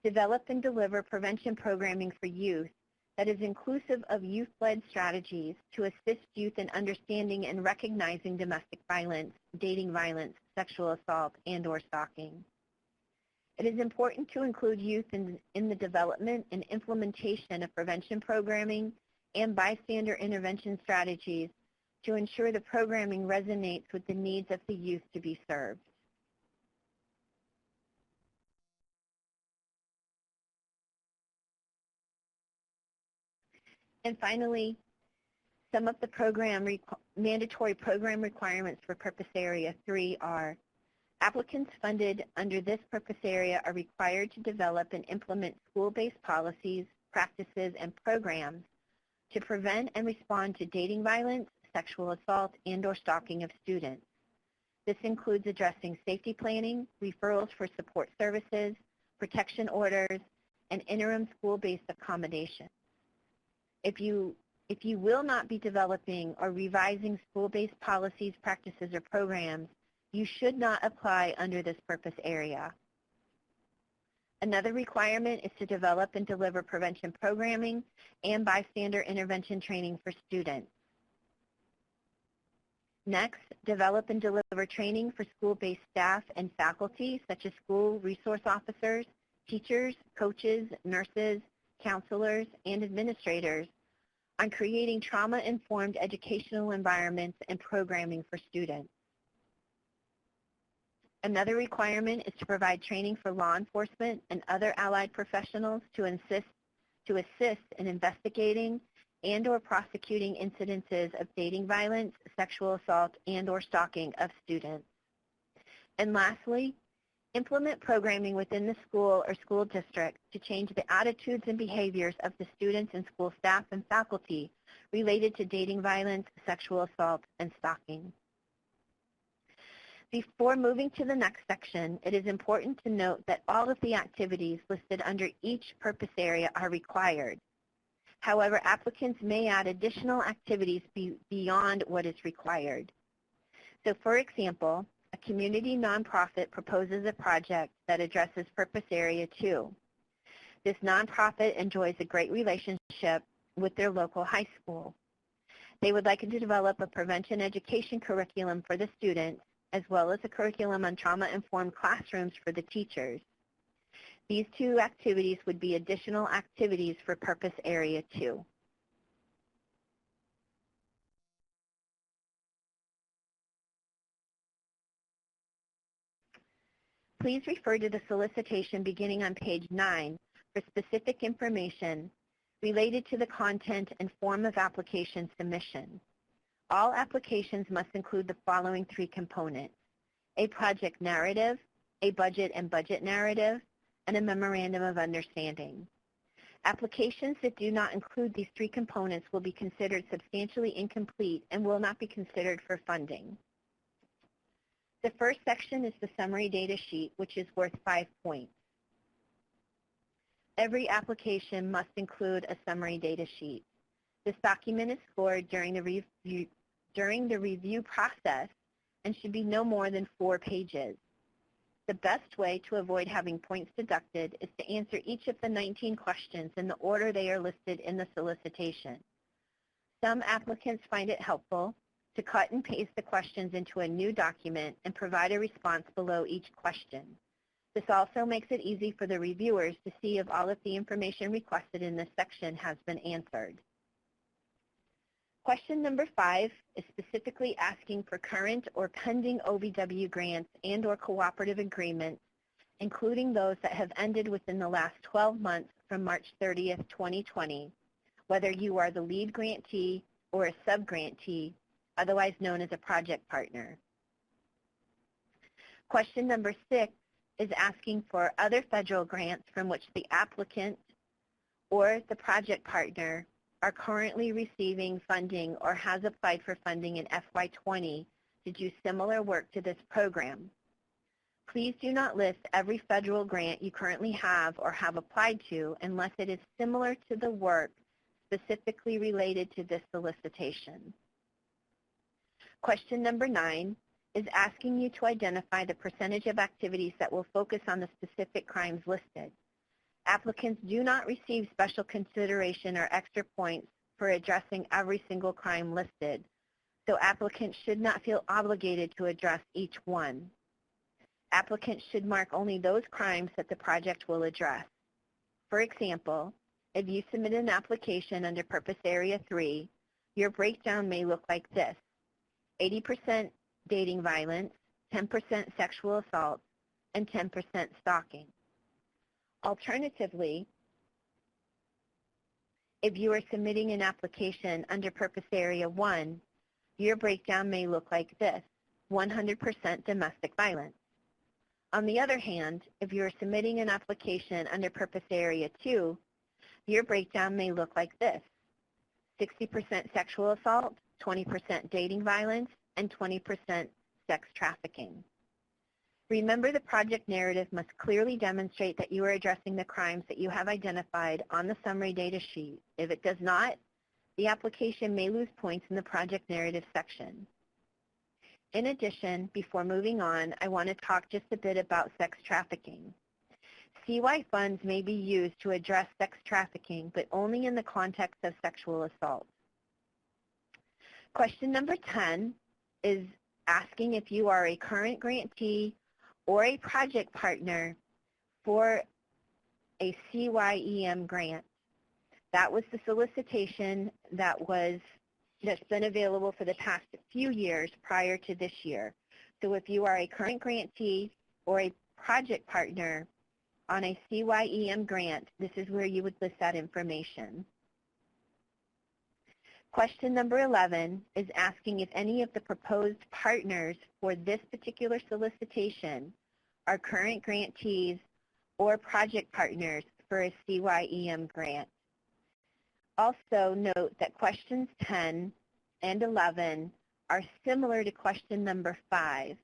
develop and deliver prevention programming for youth that is inclusive of youth-led strategies to assist youth in understanding and recognizing domestic violence, dating violence, sexual assault, and/or stalking. It is important to include youth in the development and implementation of prevention programming and bystander intervention strategies to ensure the programming resonates with the needs of the youth to be served. And finally, some of the mandatory program requirements for Purpose Area 3 are: applicants funded under this purpose area are required to develop and implement school-based policies, practices, and programs to prevent and respond to dating violence, sexual assault, and/or stalking of students. This includes addressing safety planning, referrals for support services, protection orders, and interim school-based accommodations. If you will not be developing or revising school-based policies, practices, or programs, you should not apply under this purpose area. Another requirement is to develop and deliver prevention programming and bystander intervention training for students. Next, develop and deliver training for school-based staff and faculty, such as school resource officers, teachers, coaches, nurses, counselors, and administrators on creating trauma-informed educational environments and programming for students. Another requirement is to provide training for law enforcement and other allied professionals to assist in investigating and/or prosecuting incidences of dating violence, sexual assault, and/or stalking of students. And lastly, implement programming within the school or school district to change the attitudes and behaviors of the students and school staff and faculty related to dating violence, sexual assault, and stalking. Before moving to the next section, it is important to note that all of the activities listed under each purpose area are required. However, applicants may add additional activities beyond what is required. So, for example, a community nonprofit proposes a project that addresses Purpose Area 2. This nonprofit enjoys a great relationship with their local high school. They would like to develop a prevention education curriculum for the students, as well as a curriculum on trauma-informed classrooms for the teachers. These two activities would be additional activities for Purpose Area 2. Please refer to the solicitation beginning on page 9 for specific information related to the content and form of application submission. All applications must include the following 3 components: a project narrative, a budget and budget narrative, and a memorandum of understanding. Applications that do not include these 3 components will be considered substantially incomplete and will not be considered for funding. The first section is the summary data sheet, which is worth 5 points. Every application must include a summary data sheet. This document is scored during the review process and should be no more than 4 pages. The best way to avoid having points deducted is to answer each of the 19 questions in the order they are listed in the solicitation. Some applicants find it helpful to cut and paste the questions into a new document and provide a response below each question. This also makes it easy for the reviewers to see if all of the information requested in this section has been answered. Question number 5 is specifically asking for current or pending OVW grants and/or cooperative agreements, including those that have ended within the last 12 months from March 30th, 2020, whether you are the lead grantee or a sub-grantee, otherwise known as a project partner. Question number 6 is asking for other federal grants from which the applicant or the project partner are currently receiving funding or has applied for funding in FY20 to do similar work to this program. Please do not list every federal grant you currently have or have applied to unless it is similar to the work specifically related to this solicitation. Question number 9 is asking you to identify the percentage of activities that will focus on the specific crimes listed. Applicants do not receive special consideration or extra points for addressing every single crime listed, so applicants should not feel obligated to address each one. Applicants should mark only those crimes that the project will address. For example, If you submit an application under Purpose Area 3, your breakdown may look like this: 80% dating violence, 10% sexual assault, and 10% stalking. Alternatively, if you are submitting an application under Purpose Area 1, your breakdown may look like this: 100% domestic violence. On the other hand, if you are submitting an application under Purpose Area 2, your breakdown may look like this: 60% sexual assault, 20% dating violence, and 20% sex trafficking. Remember, the project narrative must clearly demonstrate that you are addressing the crimes that you have identified on the summary data sheet. If it does not, the application may lose points in the project narrative section. In addition, before moving on, I want to talk just a bit about sex trafficking. CY funds may be used to address sex trafficking, but only in the context of sexual assault. Question number 10 is asking if you are a current grantee or a project partner for a CYEM grant. That was the solicitation that's been available for the past few years prior to this year. So if you are a current grantee or a project partner on a CYEM grant, this is where you would list that information. Question number 11 is asking if any of the proposed partners for this particular solicitation are current grantees or project partners for a CYEM grant. Also note that questions 10 and 11 are similar to question number 5.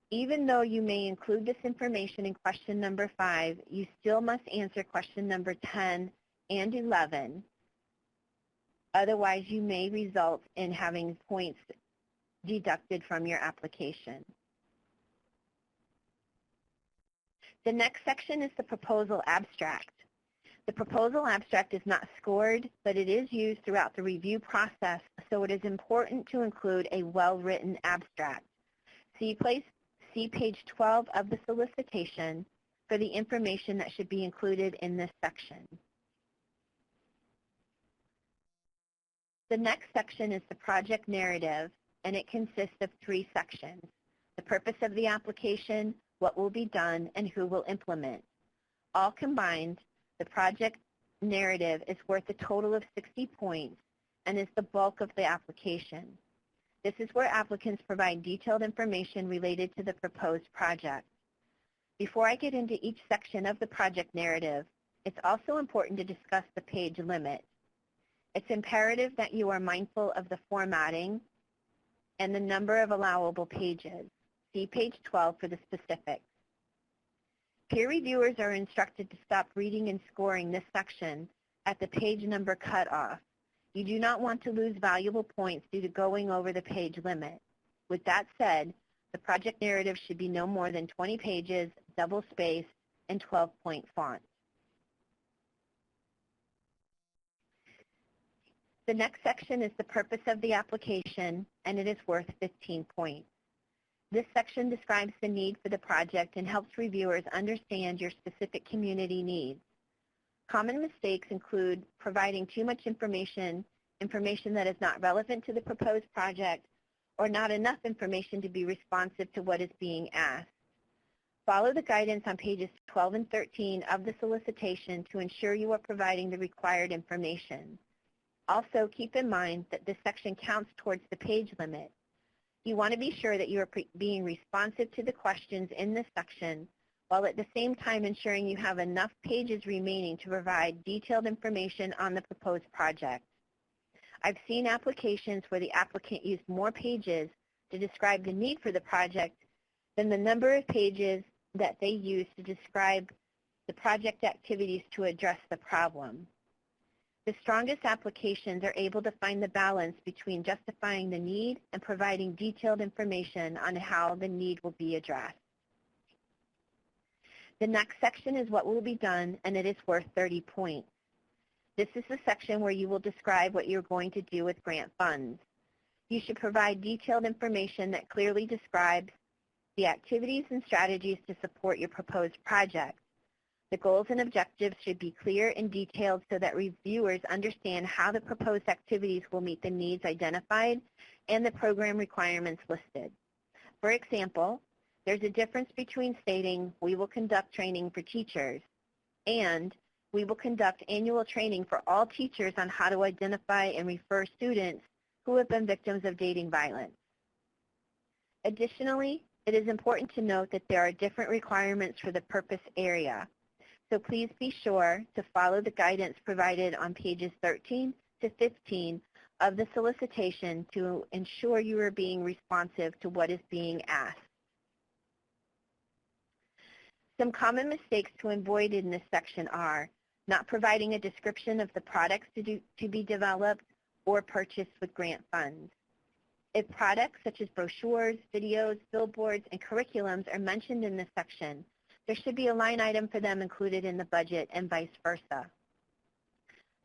Even though you may include this information in question number 5, you still must answer question number 10 and 11. Otherwise, you may result in having points deducted from your application. The next section is the proposal abstract. The proposal abstract is not scored, but it is used throughout the review process, so it is important to include a well-written abstract. See page 12 of the solicitation for the information that should be included in this section. The next section is the project narrative, and it consists of 3 sections: the purpose of the application, what will be done, and who will implement. All combined, the project narrative is worth a total of 60 points and is the bulk of the application. This is where applicants provide detailed information related to the proposed project. Before I get into each section of the project narrative, it's also important to discuss the page limit. It's imperative that you are mindful of the formatting and the number of allowable pages. See page 12 for the specifics. Peer reviewers are instructed to stop reading and scoring this section at the page number cutoff. You do not want to lose valuable points due to going over the page limit. With that said, the project narrative should be no more than 20 pages, double-spaced, and 12-point font. The next section is the purpose of the application, and it is worth 15 points. This section describes the need for the project and helps reviewers understand your specific community needs. Common mistakes include providing too much information that is not relevant to the proposed project, or not enough information to be responsive to what is being asked. Follow the guidance on pages 12 and 13 of the solicitation to ensure you are providing the required information. Also, keep in mind that this section counts towards the page limit. You want to be sure that you are being responsive to the questions in this section, while at the same time ensuring you have enough pages remaining to provide detailed information on the proposed project. I've seen applications where the applicant used more pages to describe the need for the project than the number of pages that they used to describe the project activities to address the problem. The strongest applications are able to find the balance between justifying the need and providing detailed information on how the need will be addressed. The next section is what will be done, and it is worth 30 points. This is the section where you will describe what you're going to do with grant funds. You should provide detailed information that clearly describes the activities and strategies to support your proposed project. The goals and objectives should be clear and detailed so that reviewers understand how the proposed activities will meet the needs identified and the program requirements listed. For example, there's a difference between stating, "We will conduct training for teachers," and "We will conduct annual training for all teachers on how to identify and refer students who have been victims of dating violence." Additionally, it is important to note that there are different requirements for the purpose area. So please be sure to follow the guidance provided on pages 13 to 15 of the solicitation to ensure you are being responsive to what is being asked. Some common mistakes to avoid in this section are not providing a description of the products to be developed or purchased with grant funds. If products such as brochures, videos, billboards, and curriculums are mentioned in this section, there should be a line item for them included in the budget and vice versa.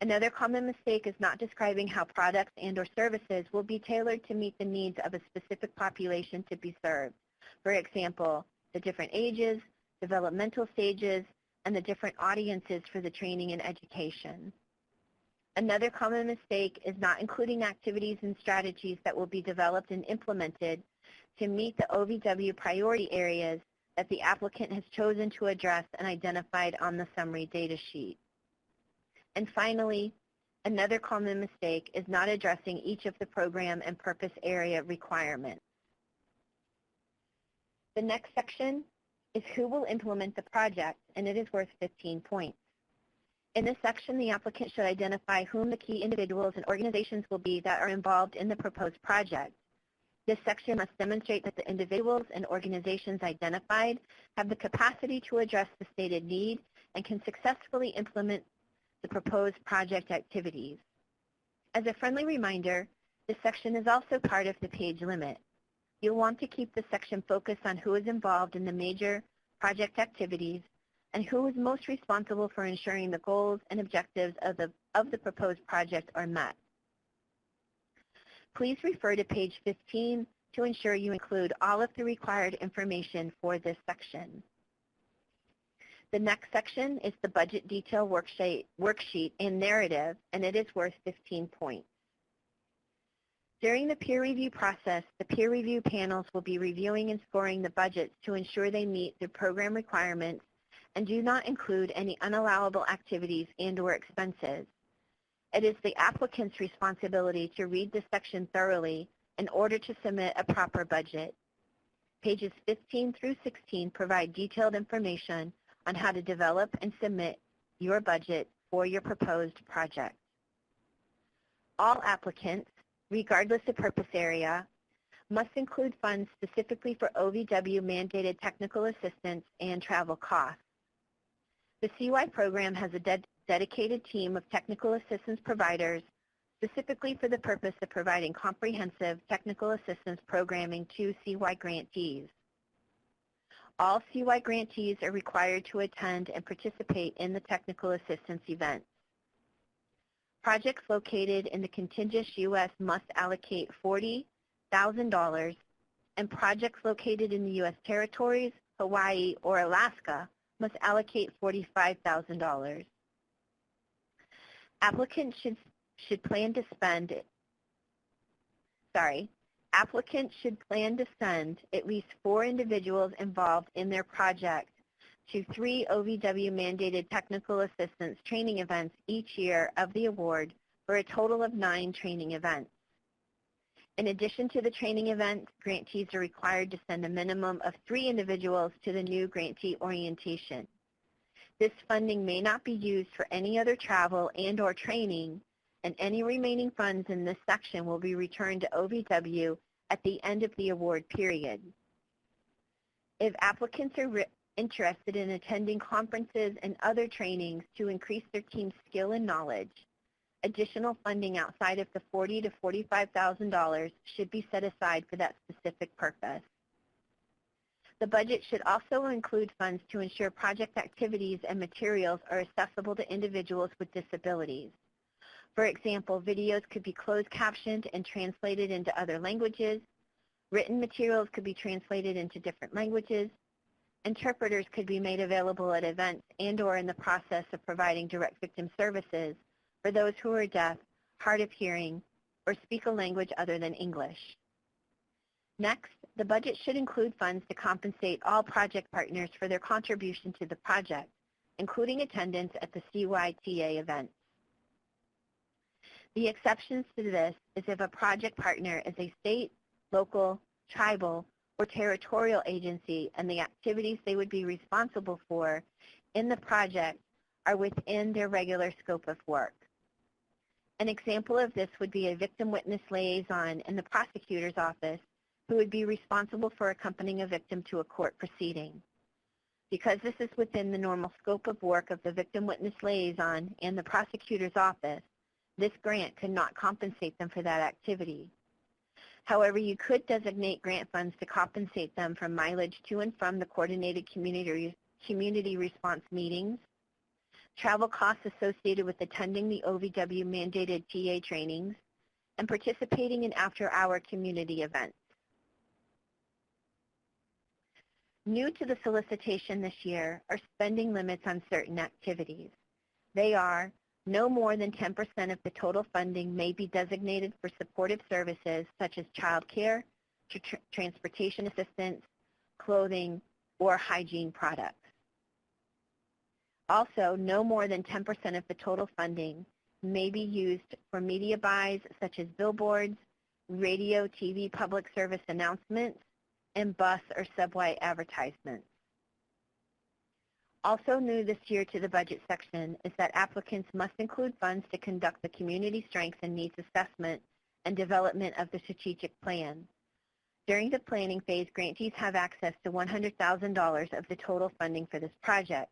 Another common mistake is not describing how products and/or services will be tailored to meet the needs of a specific population to be served. For example, the different ages, developmental stages, and the different audiences for the training and education. Another common mistake is not including activities and strategies that will be developed and implemented to meet the OVW priority areas that the applicant has chosen to address and identified on the summary data sheet. And finally, another common mistake is not addressing each of the program and purpose area requirements. The next section is who will implement the project, and it is worth 15 points. In this section, the applicant should identify whom the key individuals and organizations will be that are involved in the proposed project. This section must demonstrate that the individuals and organizations identified have the capacity to address the stated need and can successfully implement the proposed project activities. As a friendly reminder, this section is also part of the page limit. You'll want to keep this section focused on who is involved in the major project activities and who is most responsible for ensuring the goals and objectives of the proposed project are met. Please refer to page 15 to ensure you include all of the required information for this section. The next section is the budget detail worksheet and narrative, and it is worth 15 points. During the peer review process, the peer review panels will be reviewing and scoring the budgets to ensure they meet the program requirements and do not include any unallowable activities and/or expenses. It is the applicant's responsibility to read this section thoroughly in order to submit a proper budget. Pages 15 through 16 provide detailed information on how to develop and submit your budget for your proposed project. All applicants, regardless of purpose area, must include funds specifically for OVW mandated technical assistance and travel costs. The CY program has a dedicated team of technical assistance providers specifically for the purpose of providing comprehensive technical assistance programming to CY grantees. All CY grantees are required to attend and participate in the technical assistance events. Projects located in the contiguous U.S. must allocate $40,000, and projects located in the U.S. territories, Hawaii, or Alaska must allocate $45,000. Applicants should plan to send at least 4 individuals involved in their project to 3 OVW mandated technical assistance training events each year of the award for a total of 9 training events. In addition to the training events, grantees are required to send a minimum of 3 individuals to the new grantee orientation. This funding may not be used for any other travel and/or training, and any remaining funds in this section will be returned to OVW at the end of the award period. If applicants are interested in attending conferences and other trainings to increase their team's skill and knowledge, additional funding outside of the $40,000 to $45,000 should be set aside for that specific purpose. The budget should also include funds to ensure project activities and materials are accessible to individuals with disabilities. For example, videos could be closed captioned and translated into other languages. Written materials could be translated into different languages. Interpreters could be made available at events and/or in the process of providing direct victim services for those who are deaf, hard of hearing, or speak a language other than English. Next, the budget should include funds to compensate all project partners for their contribution to the project, including attendance at the CYTA events. The exceptions to this is if a project partner is a state, local, tribal, or territorial agency and the activities they would be responsible for in the project are within their regular scope of work. An example of this would be a victim witness liaison in the prosecutor's office who would be responsible for accompanying a victim to a court proceeding. Because this is within the normal scope of work of the victim witness liaison and the prosecutor's office, this grant could not compensate them for that activity. However, you could designate grant funds to compensate them for mileage to and from the coordinated community response meetings, travel costs associated with attending the OVW mandated TA trainings, and participating in after-hour community events. New to the solicitation this year are spending limits on certain activities. They are no more than 10% of the total funding may be designated for supportive services such as child care, transportation assistance, clothing, or hygiene products. Also, no more than 10% of the total funding may be used for media buys such as billboards, radio, TV public service announcements, and bus or subway advertisements. Also new this year to the budget section is that applicants must include funds to conduct the community strengths and needs assessment and development of the strategic plan. During the planning phase, grantees have access to $100,000 of the total funding for this project.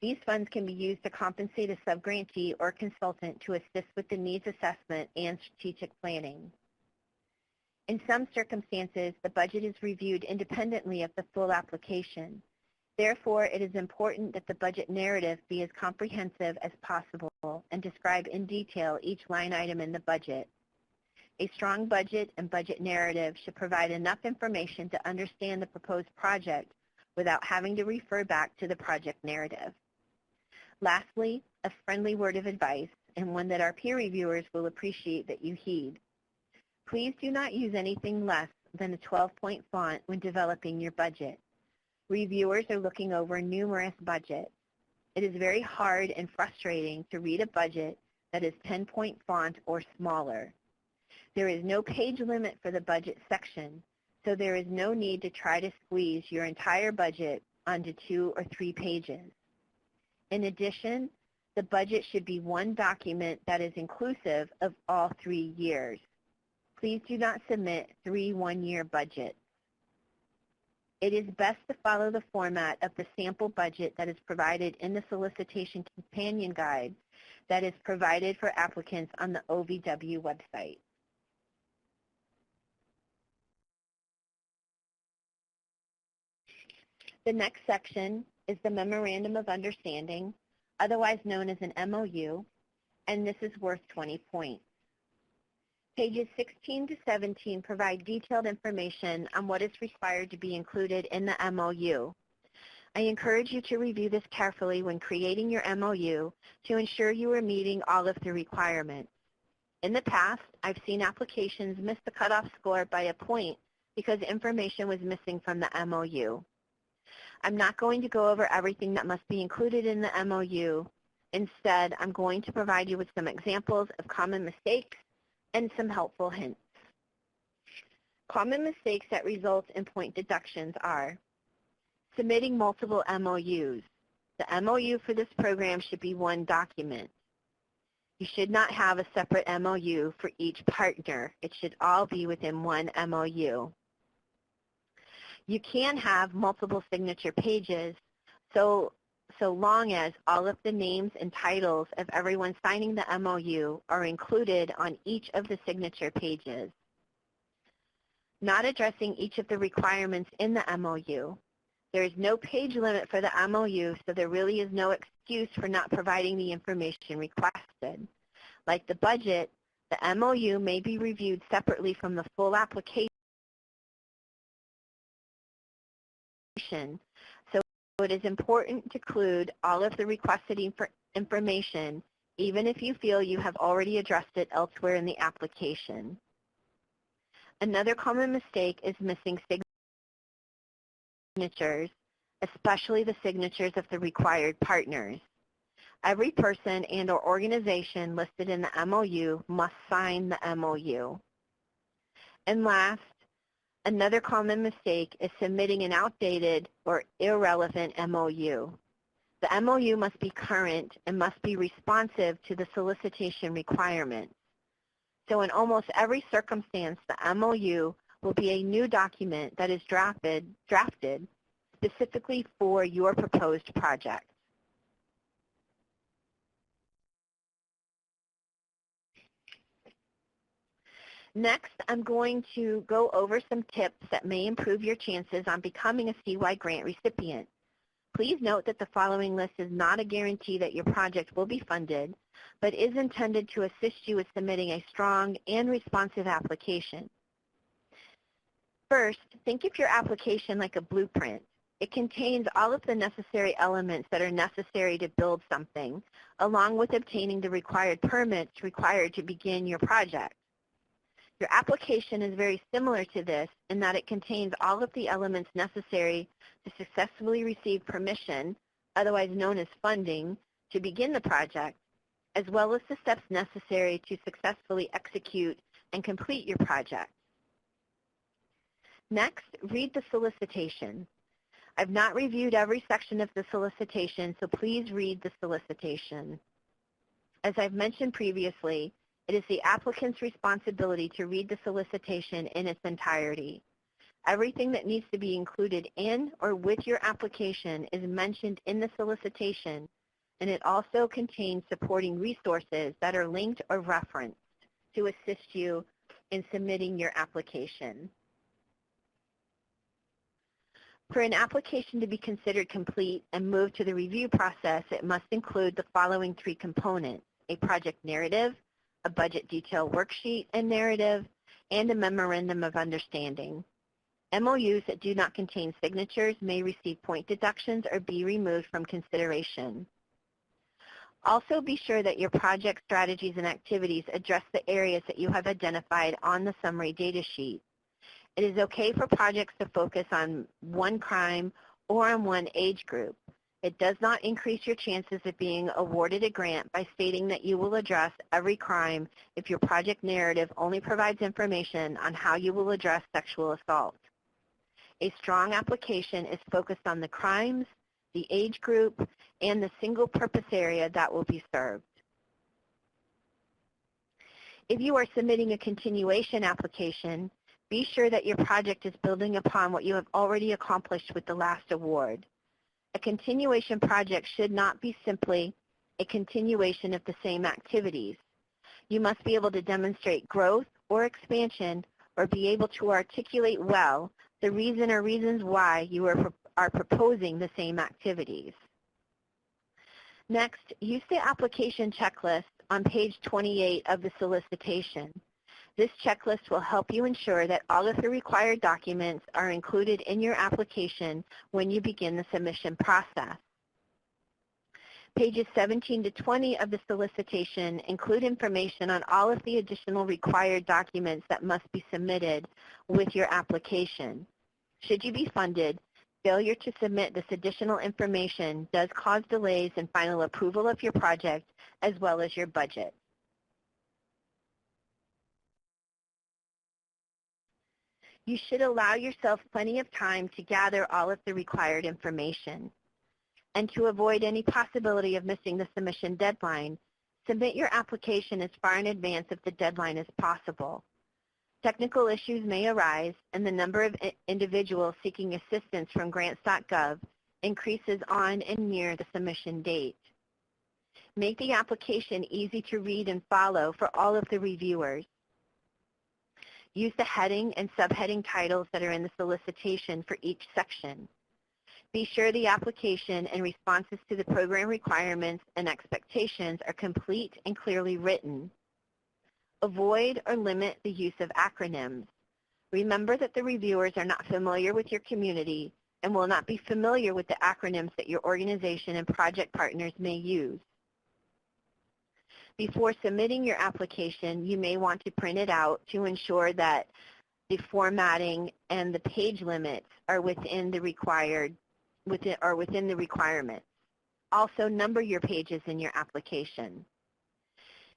These funds can be used to compensate a subgrantee or consultant to assist with the needs assessment and strategic planning. In some circumstances, the budget is reviewed independently of the full application. Therefore, it is important that the budget narrative be as comprehensive as possible and describe in detail each line item in the budget. A strong budget and budget narrative should provide enough information to understand the proposed project without having to refer back to the project narrative. Lastly, a friendly word of advice, and one that our peer reviewers will appreciate that you heed. Please do not use anything less than a 12-point font when developing your budget. Reviewers are looking over numerous budgets. It is very hard and frustrating to read a budget that is 10-point font or smaller. There is no page limit for the budget section, so there is no need to try to squeeze your entire budget onto 2 or 3 pages. In addition, the budget should be one document that is inclusive of all 3 years. Please do not submit 3 one-year budgets. It is best to follow the format of the sample budget that is provided in the solicitation companion guide that is provided for applicants on the OVW website. The next section is the Memorandum of Understanding, otherwise known as an MOU, and this is worth 20 points. Pages 16 to 17 provide detailed information on what is required to be included in the MOU. I encourage you to review this carefully when creating your MOU to ensure you are meeting all of the requirements. In the past, I've seen applications miss the cutoff score by a point because information was missing from the MOU. I'm not going to go over everything that must be included in the MOU. Instead, I'm going to provide you with some examples of common mistakes and some helpful hints. Common mistakes that result in point deductions are submitting multiple MOUs. The MOU for this program should be one document. You should not have a separate MOU for each partner. It should all be within one MOU. You can have multiple signature pages so long as all of the names and titles of everyone signing the MOU are included on each of the signature pages. Not addressing each of the requirements in the MOU. There is no page limit for the MOU, so there really is no excuse for not providing the information requested. Like the budget, the MOU may be reviewed separately from the full application So it is important to include all of the requested information, even if you feel you have already addressed it elsewhere in the application. Another common mistake is missing signatures, especially the signatures of the required partners. Every person and/or organization listed in the MOU must sign the MOU. And last, another common mistake is submitting an outdated or irrelevant MOU. The MOU must be current and must be responsive to the solicitation requirements. So in almost every circumstance, the MOU will be a new document that is drafted specifically for your proposed project. Next, I'm going to go over some tips that may improve your chances on becoming a CY grant recipient. Please note that the following list is not a guarantee that your project will be funded, but is intended to assist you with submitting a strong and responsive application. First, think of your application like a blueprint. It contains all of the necessary elements that are necessary to build something, along with obtaining the required permits required to begin your project. Your application is very similar to this in that it contains all of the elements necessary to successfully receive permission, otherwise known as funding, to begin the project, as well as the steps necessary to successfully execute and complete your project. Next, read the solicitation. I've not reviewed every section of the solicitation, so please read the solicitation. As I've mentioned previously, it is the applicant's responsibility to read the solicitation in its entirety. Everything that needs to be included in or with your application is mentioned in the solicitation, and it also contains supporting resources that are linked or referenced to assist you in submitting your application. For an application to be considered complete and move to the review process, it must include the following three components: a project narrative, a budget detail worksheet and narrative, and a memorandum of understanding. MOUs that do not contain signatures may receive point deductions or be removed from consideration. Also be sure that your project strategies and activities address the areas that you have identified on the summary data sheet. It is okay for projects to focus on one crime or on one age group. It does not increase your chances of being awarded a grant by stating that you will address every crime if your project narrative only provides information on how you will address sexual assault. A strong application is focused on the crimes, the age group, and the single purpose area that will be served. If you are submitting a continuation application, be sure that your project is building upon what you have already accomplished with the last award. A continuation project should not be simply a continuation of the same activities. You must be able to demonstrate growth or expansion or be able to articulate well the reason or reasons why you are proposing the same activities. Next, use the application checklist on page 28 of the solicitation. This checklist will help you ensure that all of the required documents are included in your application when you begin the submission process. Pages 17 to 20 of the solicitation include information on all of the additional required documents that must be submitted with your application. Should you be funded, failure to submit this additional information does cause delays in final approval of your project as well as your budget. You should allow yourself plenty of time to gather all of the required information. And to avoid any possibility of missing the submission deadline, submit your application as far in advance of the deadline as possible. Technical issues may arise, and the number of individuals seeking assistance from grants.gov increases on and near the submission date. Make the application easy to read and follow for all of the reviewers. Use the heading and subheading titles that are in the solicitation for each section. Be sure the application and responses to the program requirements and expectations are complete and clearly written. Avoid or limit the use of acronyms. Remember that the reviewers are not familiar with your community and will not be familiar with the acronyms that your organization and project partners may use. Before submitting your application, you may want to print it out to ensure that the formatting and the page limits are within the requirements. Also, number your pages in your application.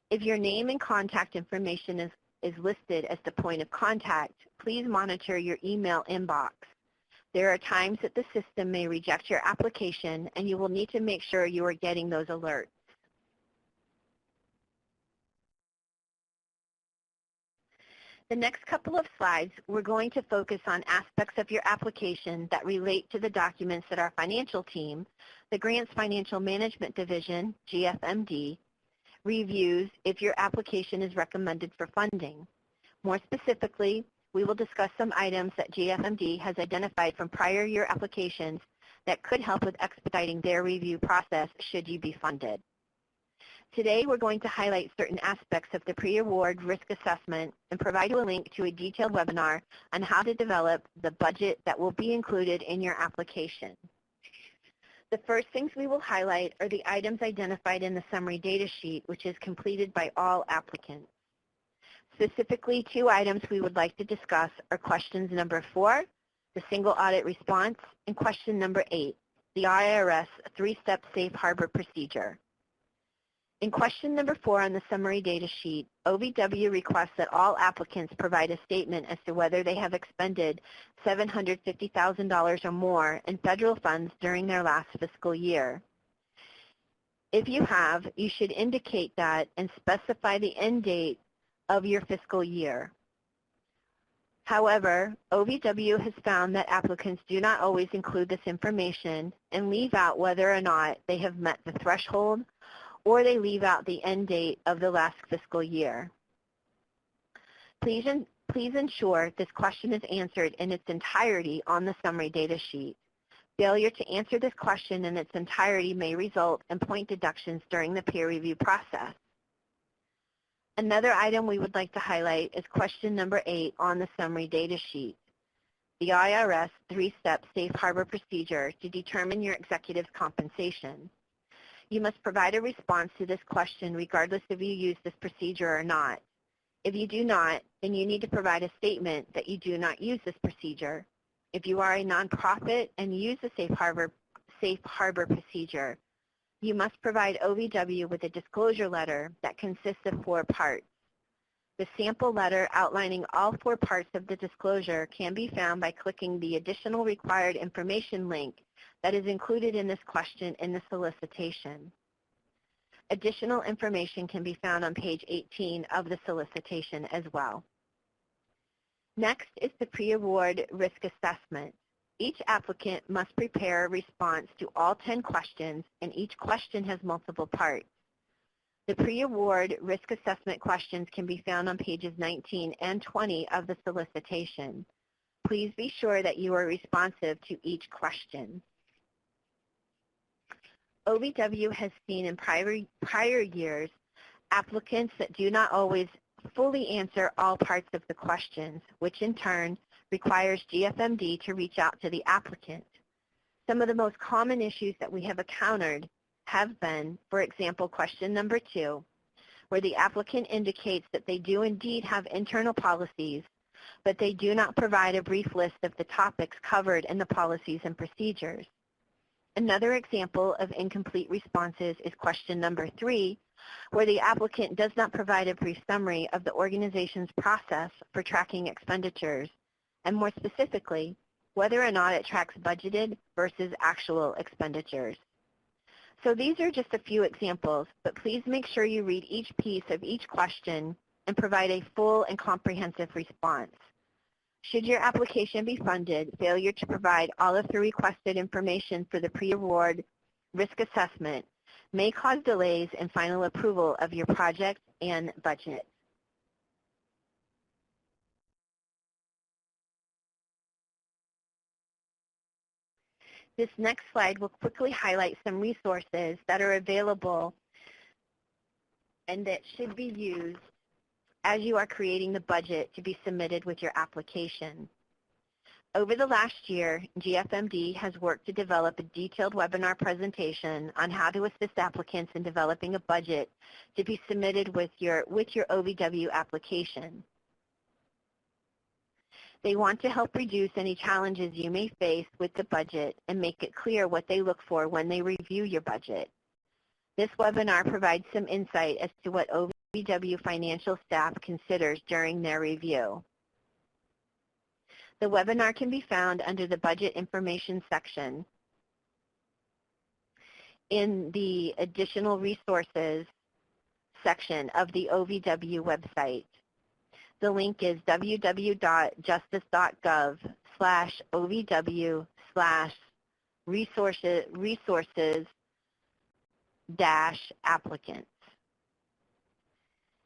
If your name and contact information is listed as the point of contact, please monitor your email inbox. There are times that the system may reject your application, and you will need to make sure you are getting those alerts. The next couple of slides, we're going to focus on aspects of your application that relate to the documents that our financial team, the Grants Financial Management Division, GFMD, reviews if your application is recommended for funding. More specifically, we will discuss some items that GFMD has identified from prior year applications that could help with expediting their review process should you be funded. Today, we're going to highlight certain aspects of the pre-award risk assessment and provide you a link to a detailed webinar on how to develop the budget that will be included in your application. The first things we will highlight are the items identified in the summary data sheet, which is completed by all applicants. Specifically, two items we would like to discuss are questions number 4, the single audit response, and question number 8, the IRS 3-step safe harbor procedure. In question number 4 on the summary data sheet, OVW requests that all applicants provide a statement as to whether they have expended $750,000 or more in federal funds during their last fiscal year. If you have, you should indicate that and specify the end date of your fiscal year. However, OVW has found that applicants do not always include this information and leave out whether or not they have met the threshold, or they leave out the end date of the last fiscal year. Please ensure this question is answered in its entirety on the summary data sheet. Failure to answer this question in its entirety may result in point deductions during the peer review process. Another item we would like to highlight is question number 8 on the summary data sheet, the IRS 3-step safe harbor procedure to determine your executive's compensation. You must provide a response to this question regardless if you use this procedure or not. If you do not, then you need to provide a statement that you do not use this procedure. If you are a nonprofit and use the safe harbor procedure, you must provide OVW with a disclosure letter that consists of 4 parts. The sample letter outlining all 4 parts of the disclosure can be found by clicking the additional required information link that is included in this question in the solicitation. Additional information can be found on page 18 of the solicitation as well. Next is the pre-award risk assessment. Each applicant must prepare a response to all 10 questions, and each question has multiple parts. The pre-award risk assessment questions can be found on pages 19 and 20 of the solicitation. Please be sure that you are responsive to each question. OVW has seen in prior years applicants that do not always fully answer all parts of the questions, which in turn requires GFMD to reach out to the applicant. Some of the most common issues that we have encountered have been, for example, question number 2, where the applicant indicates that they do indeed have internal policies, but they do not provide a brief list of the topics covered in the policies and procedures. Another example of incomplete responses is question number 3, where the applicant does not provide a brief summary of the organization's process for tracking expenditures, and more specifically, whether or not it tracks budgeted versus actual expenditures. So these are just a few examples, but please make sure you read each piece of each question and provide a full and comprehensive response. Should your application be funded, failure to provide all of the requested information for the pre-award risk assessment may cause delays in final approval of your project and budget. This next slide will quickly highlight some resources that are available and that should be used as you are creating the budget to be submitted with your application. Over the last year, GFMD has worked to develop a detailed webinar presentation on how to assist applicants in developing a budget to be submitted with your OVW application. They want to help reduce any challenges you may face with the budget and make it clear what they look for when they review your budget. This webinar provides some insight as to what OVW financial staff considers during their review. The webinar can be found under the Budget Information section in the Additional Resources section of the OVW website. The link is www.justice.gov/OVW/resources-applicants.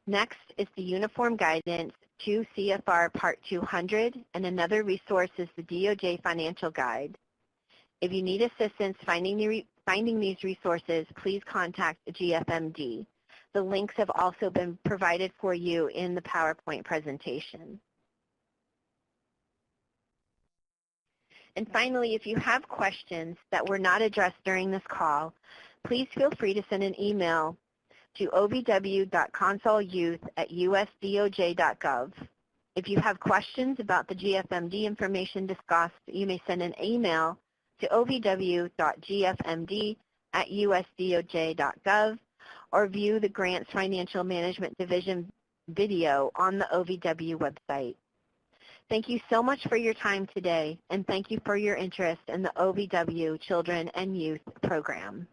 Next is the Uniform Guidance to CFR Part 200, and another resource is the DOJ Financial Guide. If you need assistance finding these resources, please contact GFMD. The links have also been provided for you in the PowerPoint presentation. And finally, if you have questions that were not addressed during this call, please feel free to send an email to ovw.consulyouth@usdoj.gov. If you have questions about the GFMD information discussed, you may send an email to ovw.gfmd@usdoj.gov or view the Grants Financial Management Division video on the OVW website. Thank you so much for your time today, and thank you for your interest in the OVW Children and Youth Program.